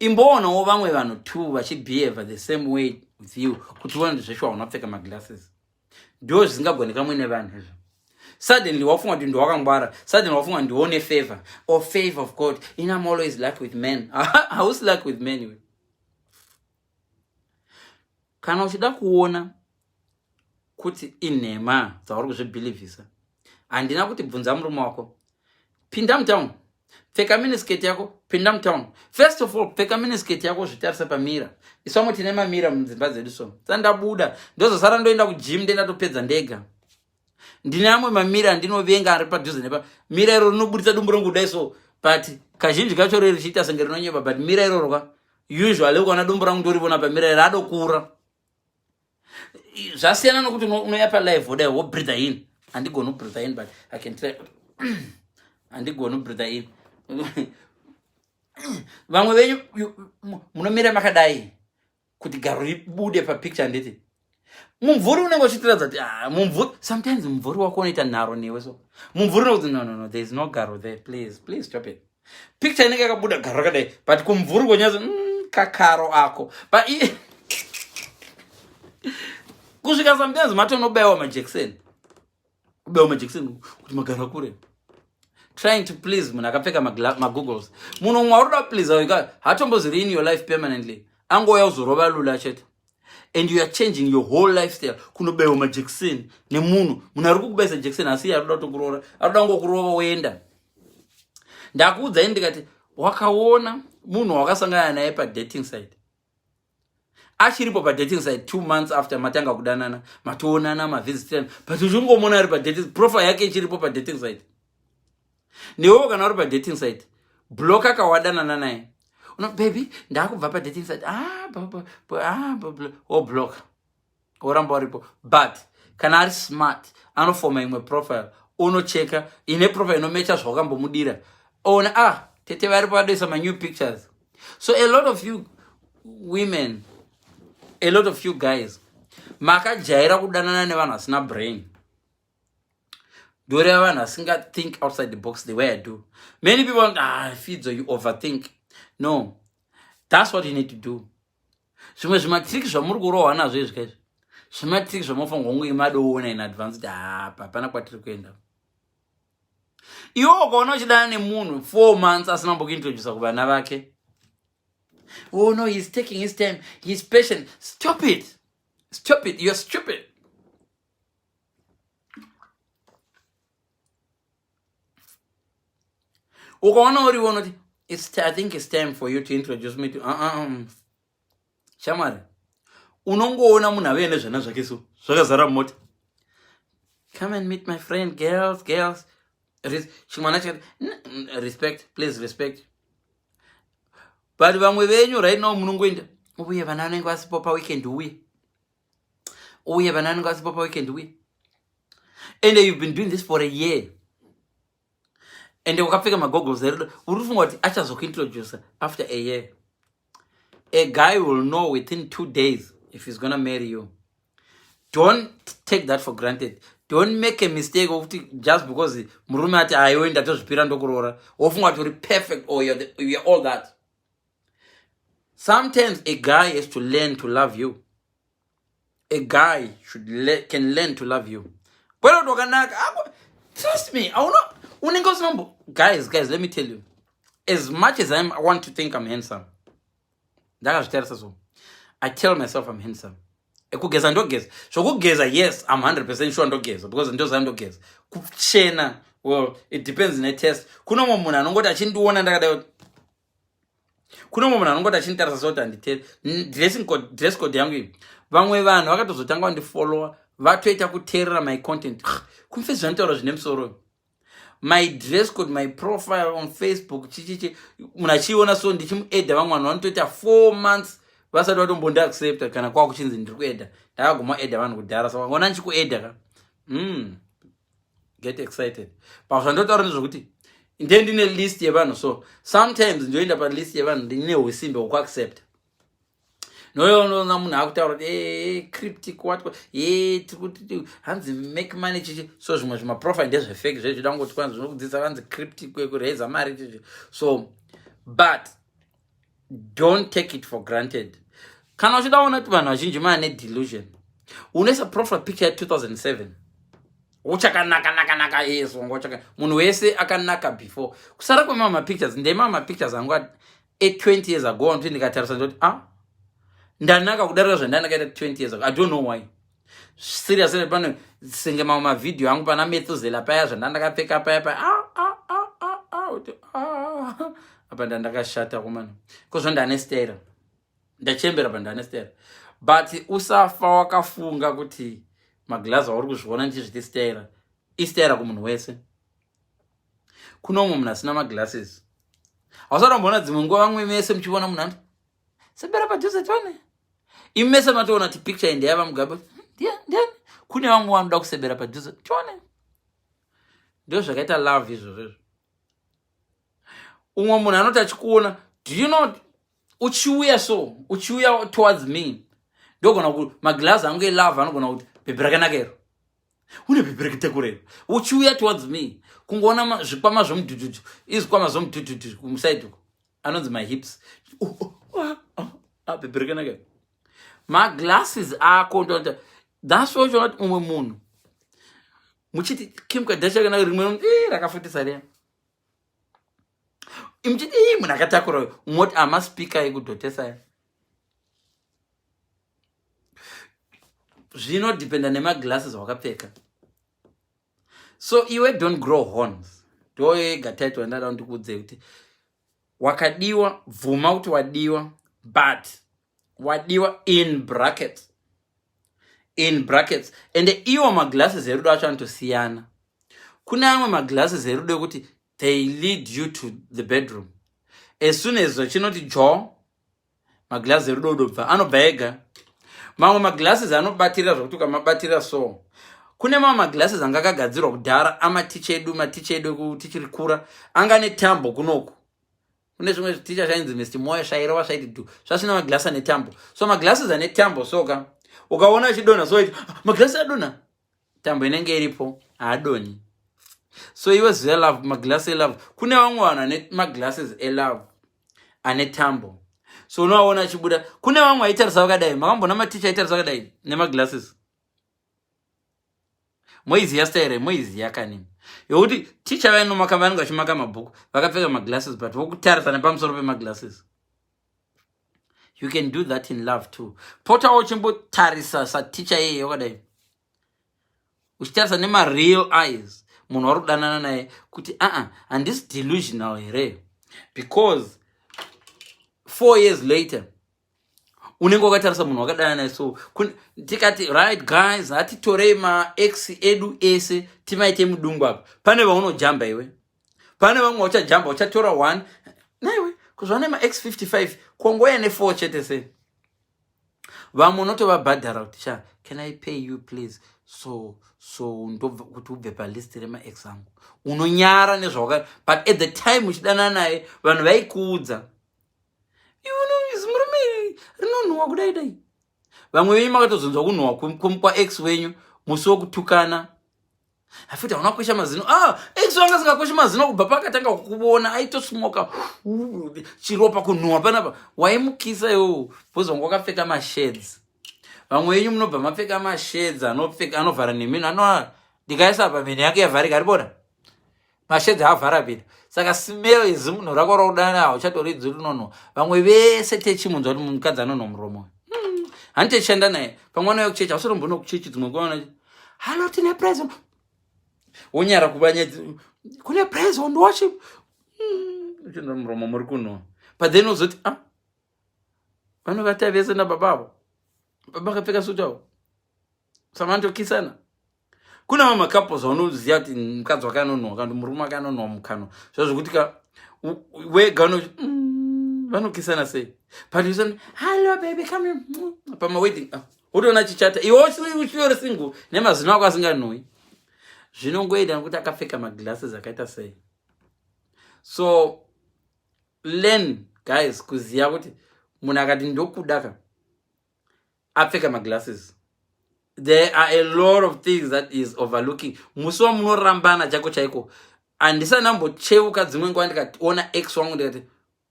Imboonawo vamwe vanhu too vachibehave the same way with you kuti uone zveshuwa unapfeka maglasses. Ndo zvisingagoneka mune vanhu izvo. suddenly wafunga kuti ndiwakangwara, suddenly wafunga ndione favor or favor of God. I'm always luck with men. How's luck with men? Kana uchida kuona kuti inhema dzauri kuzvibhilivhisa, handina kuti bvunza murume wako, pinda mutown, pfeka minisketi yako, pinda mutown. First of all, pfeka minisketi yako, zvitarisa pamira. Iswamo tine mamira mudzimba dzedu so. Sandabuda ndozosara ndoenda kugym ndenda topedza ndega. Ndine amwe mamira ndinovenga ari padhuze nepa. Mira iro rinobudisa dumbu rangu kudai so, but kazhinji kacho richiita senge rinonyepa, but mira iro roka usually ukaona dumbu rangu ndorivona pamira radokura. Zvasiyana nokuti unoya palive wodai wobreathe in. Handigoni kubreathe in, but I can try. Handigoni kubreathe in. Vamwe venyu munomira makadai kuti garo ribude papicture ndeti. Mumvuri unenge uchitiradza kuti mumvuri, sometimes mumvuri wako unoita nharo newe so. Mumvuri unokuti no, there is no garo there, please stop it. Picture inenge yakabuda garo rakadai, but kumvuri konyazo kakaro ako. But kusvika sometimes matonobayiwa majekiseni. Kubayiwa majekiseni kuti magaro akure. Trying to please munhu akapfeka magoogles. Munhu umwe aruda please awika hatomboziri in your life permanently. Angoya uzorova lula chete. And you are changing your whole lifestyle. Kunobayiwa majekiseni nemunhu ari kukubayisa jekiseni asi aruda kutokurora. Aruda ngokurova woenda. Ndakuudza ini ndikati wakaona munhu wakasangana naye padating site. Achiripo padating site 2 months after matanga kudanana, matoonana, mavisitirana, but uchingomona ari padating profile yake ichiripo padating site. Newewo kana uri padating site, block akawadanana naye. Baby, ndakubva padating site. Block. Oramba uripo. But kana ari smart, anofoma imwe profile, unocheka, ine profile inomecha zvakambomudira. Ona tete vari padoisa my new pictures. So a lot of you women, a lot of you guys, makajaira kudanana nevanhu vasina brain. Dore vanhu vasinga think outside the box the way I do. Many people Fidzo, you overthink. No, that's what you need to do. Zvimwe zvimatriki zvamuri kurohwa nazvo izvi kaizvi, zvimatriki zvamofanirwa kunge madoona in advance kuti hapana kwatiri kuenda. Iwo ukaona uchidana nemunhu 4 months asina kumbokuintroduce kuvana vake. Oh no, he's taking his time, he's patient. Stop it, you're stupid. Ukaona uriwo unoti I think it's time for you to introduce me to Shamari, unongoona munhu ave nezvana zvake so zvakazara mumota. Come and meet my friend, girls. Chimwana chakati respect, please respect. But vamwe venyu right now munongoenda uye vana vanenge vasipo paweekend uye vana vanenge vasipo paweekend uye. And you've been doing this for a year. And ukapfeka magoggles uri kufunga kuti achazokuintroduce after a year. A guy will know within 2 days if he's gonna marry you. Don't take that for granted. Don't make a mistake of just because murume ati aiwe ndatozvipira ndokuroora wofunga kuti uri perfect or you're all that. Sometimes a guy has to learn to love you. A guy can learn to love you. Trust me, guys, let me tell you. As much as I want to think I'm handsome, I tell myself I'm handsome. Kugeza ndogeza. So kugeza, yes, I'm 100% sure ndogeza because ndoza ndogeza. Kuchena, well, it depends on the test. Kuno munhu anongoti achindiona ndakadai. Kuno munhu anongoti achinditarisa soti anditele. Dress code yangu iyi. Vamwe vanhu vakatozotanga kundifollowa, vatoita kuteerera my content. Kumfe zvantaura zvine musoro. My dress code, my profile on Facebook, munhu achiona so ndichimuedha vamwe vanhu vanotoita 4 months vasati vatombonda accept kana kwa kuchinzi ndiri kuedha. Ndakaguma edha vanhu kudhara saka ngona ndichikuedha ka. Get excited. Pa zvandotaura nezvokuti ndine list yevanhu, so sometimes ndoenda pa list yevanhu ndine usimbe hwekuaccept. Noyona munhu akutaura kuti cryptic what tikuti hanzi make money chichi, so zvimwe zvimaprofile ndezvefake zvezvo ndangoti kwanza zvinokudzidzisa vanzi cryptic kwekureza mari chichi. So but don't take it for granted. Kana uchida kuona kuti vanhu vazhinji maane delusion, unoisa profile picture ya 2007 uchakanaka yeso ngochaka munhu wese akanaka before kusara kwemama pictures ndemama pictures angu 20 years ago ndikatarisa ndoti ndanaka kudarika zvandanaka 20 years ago. I don't know why. Seriously pano singe mama video angu pana methuzela paya zvandandakapfeka paya apa ndandakashata kumana kozvo ndanestera ndachembera pandanestera but usafa wakafunga kuti maglass auri kuzviona ndizviti istera kumunhu wese. Kuno umwe munhu asina maglasses hausatomboona dzimwe nguva vamwe mese muchiona munhu ati sebera padhuze tione imi mese matoona ti picture ndeyava mugaba ndiani kune vamwe vanoda kusebera padhuze tione. Ndio zvakaita love izvozvo. Umwe munhu anoti achikuona, do you know, uchiuya towards me ndogona kuti maglass angu elove anogona kuti bhebhi rakanaka ero une bhebhi rekutakurero uchiuya towards me kungoona zvikwama zvomudhudhudhu izvikwama zvomudhudhudhu kumusaidi uko anonzi my hips bhebhi rakanaka ero maglasses ako ndota. That's why uchiona kuti umwe munhu muchiti Kim Kardashian kana rimwe rakafutisa riya imuchiti munhu akatakura umoti amaspika ekudhotesa zvinodependa nemaglasses wakapfeka. So iwe don't grow horns. Ndoega title wandada ndikudze kuti wakadiwa bvuma kuti wadiwa, but wadiwa in brackets ende iwo maglasses erudo acho anotosiyana. Kune amwe maglasses erudo ekuti they lead you to the bedroom. As soon as chinoti jaw maglasses erudo dobva anobva ega. Mamwe maglasses anobatira zvokuti ukamabatira so. Kune mamwe maglasses anga akagadzirwa kudhara amaticha edu tichiri kura anga netambo kunoku. Kune zvimwe zviticha zvainzi Mr. Moyo shairova shaiti du zvasina maglasses ane tambo. So maglasses ane tambo soka ukaona achidona so maglasses adona tambo inenge iripo haadoni. So iwe zive love maglasses elove. Kune vamwe vanhu ane maglasses elove ane tambo. So unowaona achibuda. Kune vamwe aitarisa vakadai. Makambona maticha aitarisa vakadai nemaglasses. Moiziya style moiziya kanini. Yokuti ticha vaino makambananga vachimaka mabhuku vakapfeka maglasses but vokutarisa nepamusoro pemaglasses. You can do that in love too. Pota uchimbotarisa saticha yeye wakadai. Uchitarisa nema real eyes. Munhu vari kudanana naye kuti and this delusional here because 4 years later unenge wakatarisa munhu wakadanana naye so tikati right guys hatitorei ma-ex edu ese timaite mudungu apa. Pane vaunojamba iwe, pane vamwe uchajamba uchatora 1 naiwe kuzvane ma-ex 55 kongoya ne4 chete se vamwe unotovabhadhara kuti can I pay you please so ndobva kuti ubve palist rema-ex angu unonyara nezvawaka. But at the time uchidanana naye vanhu vaikuudza murume rinonhuwa kudai. Vamwe venyu makatozonzwa kunhuwa kwa-ex wenyu musi wokutukana. Afuti hauna kukwesha mazino. Ex wanga singakweshi mazino kubva pakatanga kukuona aitosmoka chiropa kunhuwa panapa. Waimukisa iwo bhozi wangu wakapfeka mashades. Vamwe venyu munobva mapfeka mashades anovhara nemino ndikaisa pamhene yake yavharika aribona. Mashades haavhara pino. Saka smell izimunhu rako raudana hauchatoridzwi rinono. Vamwe vese techimunzwa kuti mukadzi anono muromo. Handitechenda naye. Pamwana yokuchechi hausatombono kuchechi dzimwe kuona. Hello tine praise. Wonyara kubanyedzi. Kune praise and worship. Uchinda muromo muri kuno. But then uzoti vanokata vese nababavo. Baba kapfeka suti avo. Samantokisana. Kuna mama couples vanoziva kuti mukadzi wakanonhwa kana murume akanonhwa mukano. Zvazvokuti wega vanokisana sei. But you say, hello baby, come here. Pama wedding. Utoona chichata. Iwe uchiori single nemazino ako asinganhwi. Zvinongoita kuti akapfeka maglasses akaita sei. So learn guys kuziva kuti munhu akati ndokudaka apfeka maglasses. There are a lot of things that is overlooking. Musuwa munorambana chako chaiko. Andisanambocheuka dzimwe nguva ndikationa ex wangu ndikati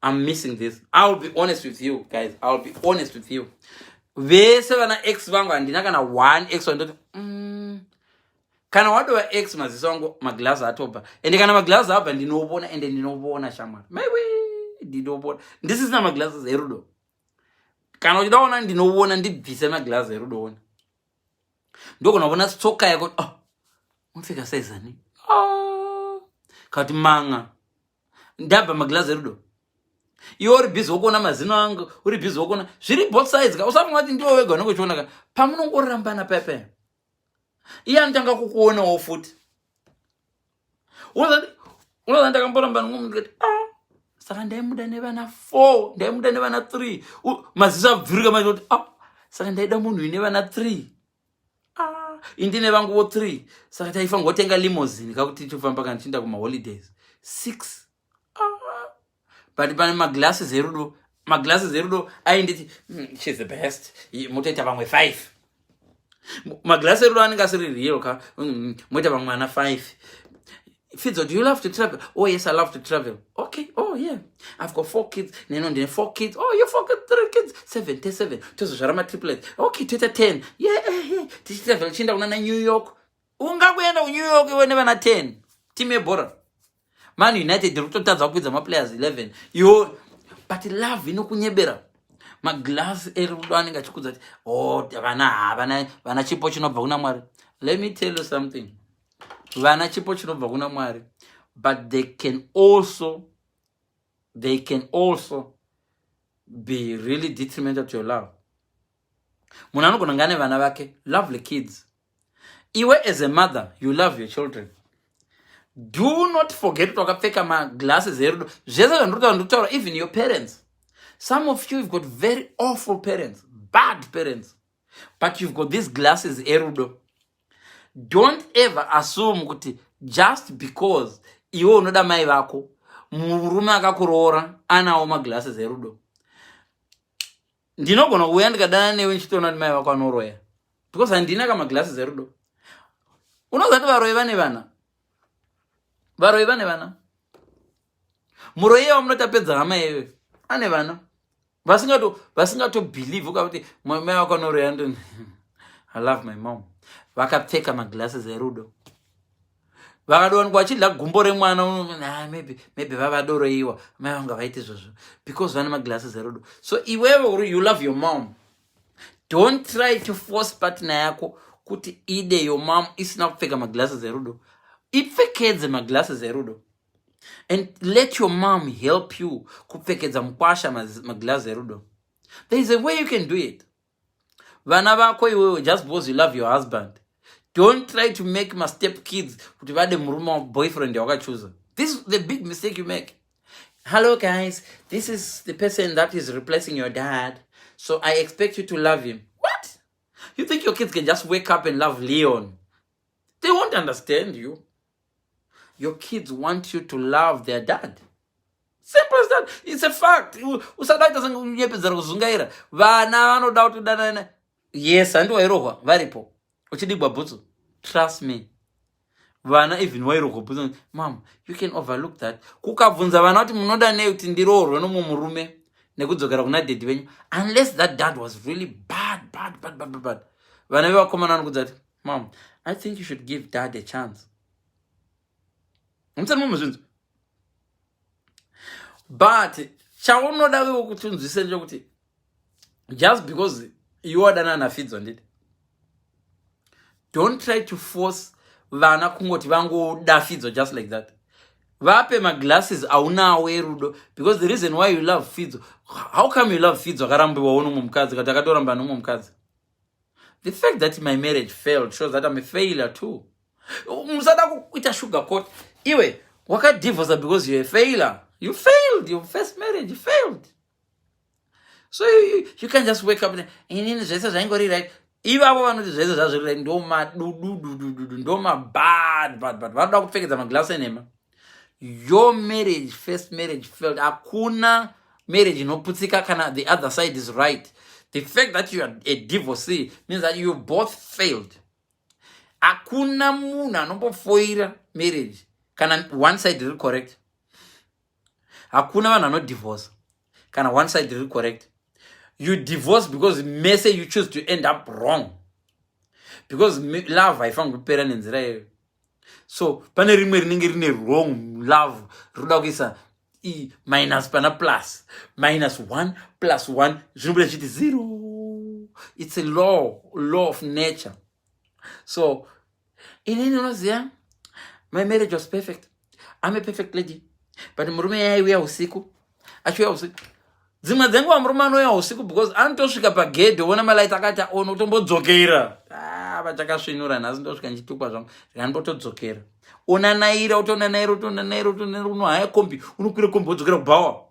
I'm missing this. I'll be honest with you guys. I'll be honest with you. Vese vana ex vangu handina kana 1 ex wandoti kana wadova x maziso angu maglass atopa ende kana maglass abva ndinobona ende ndinobona shamwari maiwe ndinobona ndisisina maglasses erudo kana uchidaona ndinobona ndibvise maglass erudo ona ndogona kuona tsoka yako unopfeka saizani kati manga ndabva maglass erudo iwe uri busy wokuona mazino angu uri busy wokuona zviri both sides ka usafunga kuti ndiwe wega unongochiona ka pamunongorambana pepe iye anotanga kukuonawo futi unoza ndakamborambana nomunhu ndikati saka ndaimuda nevana 4 ndaimuda nevana 3 maziso abvurika macho kuti saka ndaida munhu ine vana 3 indine vanguvo 3 saka taifa ngotenga limousine kakuti tichifamba kana tichienda kumaholidays 6 but pane maglasses erudo ainditi she's the best motoita vamwe 5 maglasses erudo anenge asiri real ka moita vamwe ana 5 Fidzo, do you love to travel? Oh yes, I love to travel. Okay, oh yeah, I've got 4 kids. Neno ndine 4 kids. Oh, you 4 kids, 3 kids. 7 tozo zvarama triplet. Okay, toita 10. Yeah. Tichitravel chinda kuna na New York. Ungakuenda ku New York iwe nevana 10 team yebhora. Man United rutotadza kukwidza maplayers 11 yo, but love inokunyebera. Maglass erudo anenge achikudza kuti vana chipo chinobva kuna Mwari. Let me tell you something. Vana chipo chinobva kuna Mwari, but they can also be really detrimental to your love. Munhu anogona ngane vana vake lovely kids. Iwe as a mother, you love your children. Do not forget to wakapfeka maglasses erudo. Zvese zvandinotaura, even your parents. Some of you have got very awful parents, bad parents, but you've got these glasses erudo. Don't ever assume kuti just because iwe unoda mai vako murume akakuroora anawo maglasses erudo. Ndinogona kuuya ndikadana newe nchitoona kuti mai vako anoroya because handina kamaglasses erudo. Unoziva kuti varoyi vane vana muroyi wamunotapedza hama yewe ane vana vasingatobhelieve kuti mai vako anoroya ndini. I love my mom. Vakapfeka maglasses erudo. Vakadowanikwa vachidya gumbo remwana maybe vavadoroiwa mai vanga vaite izvozvo because vane maglasses erudo. So iwewe you love your mom. Don't try to force partner yako kuti ide your mom isina kupfeka maglasses erudo. Ipfekedze maglasses erudo. And let your mom help you kupfekedza mukwasha maglasses erudo. There is a way you can do it. Vana vako iwewe just because you love your husband. Don't try to make my step kids kuti vade murume wa boyfriend wakachuza. This is the big mistake you make. Hello guys, this is the person that is replacing your dad. So I expect you to love him. What? You think your kids can just wake up and love Leon? They won't understand you. Your kids want you to love their dad. Simple as that. It's a fact. Usadaita sangunyepedzera kuzungaira. Vana vanoda kuti danana. Yes, handu wairohwa varipo. Uchidibwa bhutsu. Trust me. Vana even wairohwa bhutsu. Mom, you can overlook that. Kukabvunza vana kuti munoda nei kuti ndirohwe nomurume nekudzokera kuna daddy venyu. Unless that dad was really bad. Vana vevakomana vanokudza kuti, Mom, I think you should give dad a chance. But chaunoda wewe kuti unzwise nje just because you are dana Fidzo ndid. Don't try to force vana kungoti vangoda Fidzo just like that. Vape maglasses aunawo erudo because the reason why you love Fidzo. How come you love Fidzo akarambiwa wono mumukadzi kati akatoramba nomu mukadzi? The fact that my marriage failed shows that I'm a failure too. Musada kuita sugar coat. Iwe, waka divorce because you're a failure. You failed. Your first marriage, you failed. So you can't just wake up and right. Iva vanoti zvese zvazviri ndoma ndoma bad. Vanoda kupfekedza maglass enema. Your marriage, first marriage failed. Hakuna marriage inoputsika kana the other side is right. The fact that you are a divorcee means that you both failed. Hakuna munhu anombofoira marriage kana one side is correct. Hakuna vanhu anodivorce kana one side is correct. You divorce because maybe you choose to end up wrong. because love haifaniri kupera nenzira iyoyo. So pane rimwe rinenge rine wrong love rinoda kuisa minus pana plus, -1 + 1 zvinobuda zvichiti 0. It's a law of nature. So inini unoziva, my marriage was perfect. I'm a perfect lady. But murume yaiuya usiku, achiuya usiku. Dzimwe dzenguva murume anouya usiku because anotosvika pagedhe ona malaiti akati aona utombodzokera. Vachakasvinura nhasi ndosvika ndichitukwa zvangu ndikanotodzokera. Unanaira unohaya kombi, unokwira kombi wodzokera kubhawa.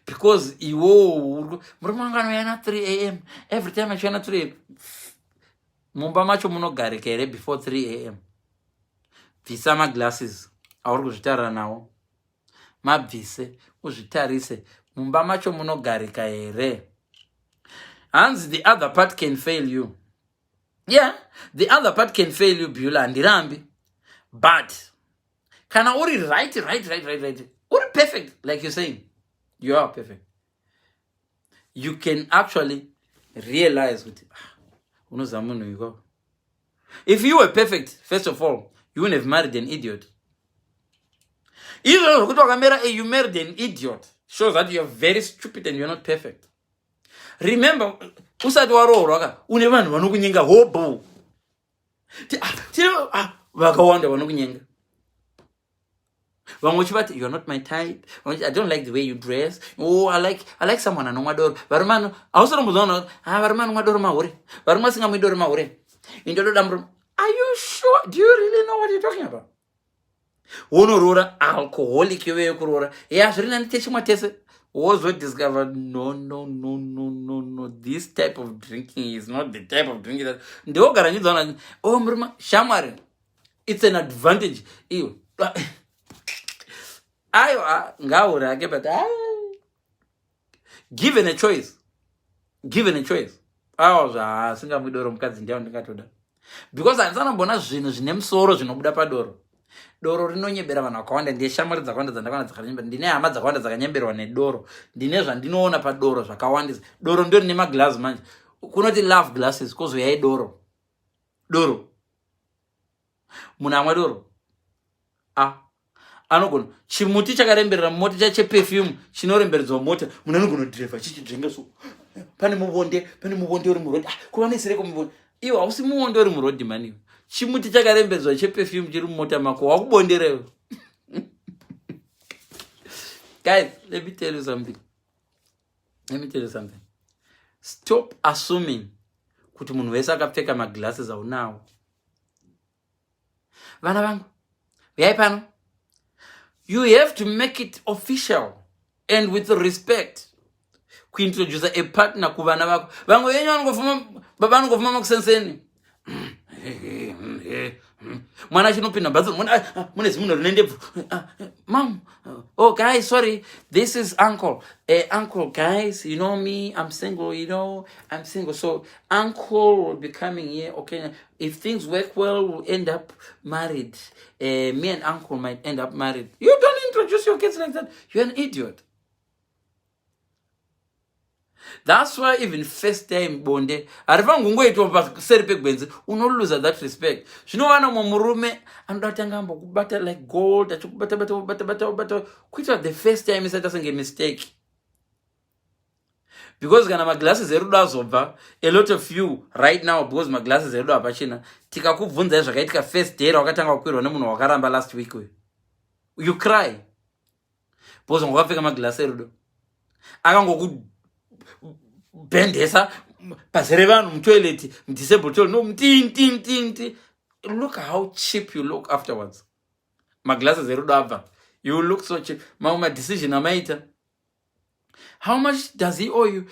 Because iwo murume wangu anouya na 3 am. Every time achiuya na 3 am. Mumba macho munogarika here before 3 am. Bvisa maglasses auri kuzvitarira nawo, mabvise uzvitarise. Mumba macho munogarika here. Hanzi the other part can fail you. Yeah, the other part can fail you, Beulah, handirambi. But kana uri right, uri perfect, like you're saying, you are perfect. You can actually realize with if you were perfect, first of all, you wouldn't have married an idiot. Even you married an idiot shows that you're very stupid and you're not perfect. Remember, usati waroorwa une vanhu vanokunyenga hobo. Vakawanda vanokunyenga. Vamwe chivati, you're not my type. I don't like the way you dress. Oh, I like someone anomwa doro. Varumano, ausorombozaona, varumano mwa doro mahure. Varumwa singamwi doro mahure. Indododa murume. Are you sure? Do you really know what you're talking about? Wonorora alcoholic yowe kurora. Yeah, zvirina nitechimwa tese. Also discovered no. This type of drinking is not the type of drinking that ndogara nyidzona. Oh muruma shamwari. It's an advantage. Iyo. Ayo ngaura ke but given a choice. Singamwidoro mukadzi ndiyo ndingatoda. Because handisana mbona zvinhu zvine musoro zvinobuda padoro. Doro rinonyembera vanhu vakawanda. Ndiye shamwari dzakawanda dzandakawanda dzakanyembera. Ndine hama dzakawanda dzakanyemberwa nedoro. Ndine zvandinoona padoro zvakawandisa. Doro ndio rine maglass manje. Kunoti love glasses kozoyai doro. Munhu amwa doro. Anogona chimuti chakaremberera mota cheperfume chinoremberedzwa mota. Munhu anogona kudhirevha chichidzenga so. Pane muvonde uri murodhi. Kuva nesireko muvonde. Iwo hausi muvonde uri murodhi mani. Chimuti chakarembedzwa cheperfume chiri mumota mako wakubonderewo. Guys, let me tell you something. Stop assuming kuti munhu wese akapfeka maglasses aunawo. Vana vangu, uyai pano. You have to make it official and with respect. Kuintroduce a partner kuvana vako. Vangu yenyu vanongofuma, baba vanongofuma makusenseni. Mwana chinopinda mbatso mune zimunhu rine ndebvu. Mom, oh guys, sorry, this is uncle. Uncle, guys, you know me, I'm single, I'm single. So uncle will be coming here. Okay, if things work well, we'll end up married. Me and uncle might end up married. You don't introduce your kids like that. You're an idiot. That's why even first time bonde arivangungoitwa paseri pegwenzi unoluza that respect. Zvinovana murume anodatanga mbokubata like gold achikubata kuita the first time isati asenge mistake. Because kana maglasses erudo azobva, a lot of you right now, because maglasses erudo apachina, tikakubvunza zvakaitika first day wakatanga kukwirwa nemunhu wakaramba last week we. You cry. Because wakapfeka maglasses erudo. Akangoku bendesa pazere vanhu mutoilet disabled toilet no mti. Look how cheap you look afterwards. Maglasses erudo abva, you look so cheap. Mama decision amaita. How much does he owe you?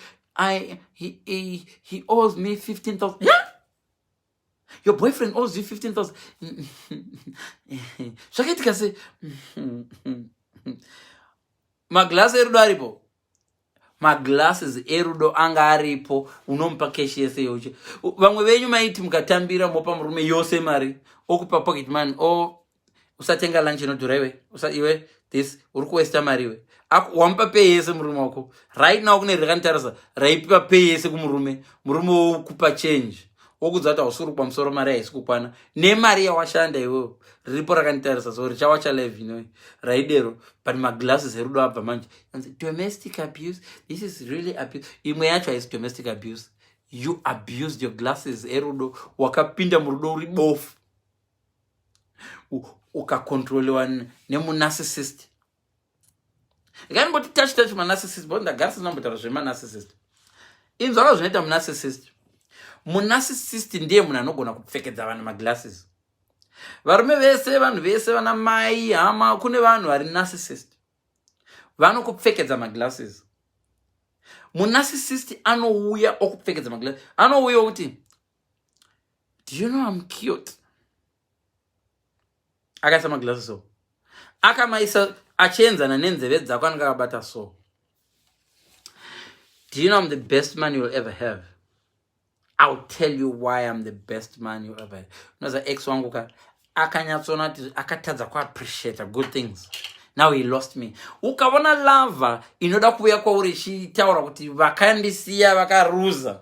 He owes me 15,000. Yeah? Your boyfriend owes you 15,000. Shakaitika say maglasses erudo aripo. Maglasses erudo anga aripo unompa keshi yese yoche. Vamwe venyu maiti mukatambira mopa murume yose mari okupa pocket money o usatenga lunch inodhura iwe iwe this uri kuwesta mari iwe wampa pay yese murume wako right now kune rikantarisa raipiwa pay yese kumurume okupa change okudza kuti hausuri pamusoro mari haisi kukwana nemari yawashanda iwewo riripo rakanitarisa so richawacha live inoi raidero but maglasses erudo abva manje domestic abuse, this is really abuse. Imwe yacho haisi domestic abuse, you abused your glasses erudo, wakapinda murudo uri bofu ukakontroliwa nemunarcissist. Ikanimboti touch manarcissist but ndagarisa nambotaura zvemanarcissist. Inzvaka zvinoita munarcissist. Munarcissist ndiye munhu anogona kupfekedza vanhu maglasses. Varume vese, vanhu vese, vana mai, hama, kune vanhu vari narcissist. Vanokupfekedza maglasses. Munarcissist anouya okupfekedza maglasses. Anouya kuti, do you know I'm cute? Akaisa maglasses so. Akamaisa achienzana nenzeve dzako anenge akabata so. Do you know I'm the best man you'll ever have? I'll tell you why I'm the best man you'll ever have. Unoza ex wangu akanyatsona kuti akatadza ku appreciate good things. Now he lost me. Ukaona lava inoda kuuya kwauri ichitaura kuti vakandisiya vakaruza.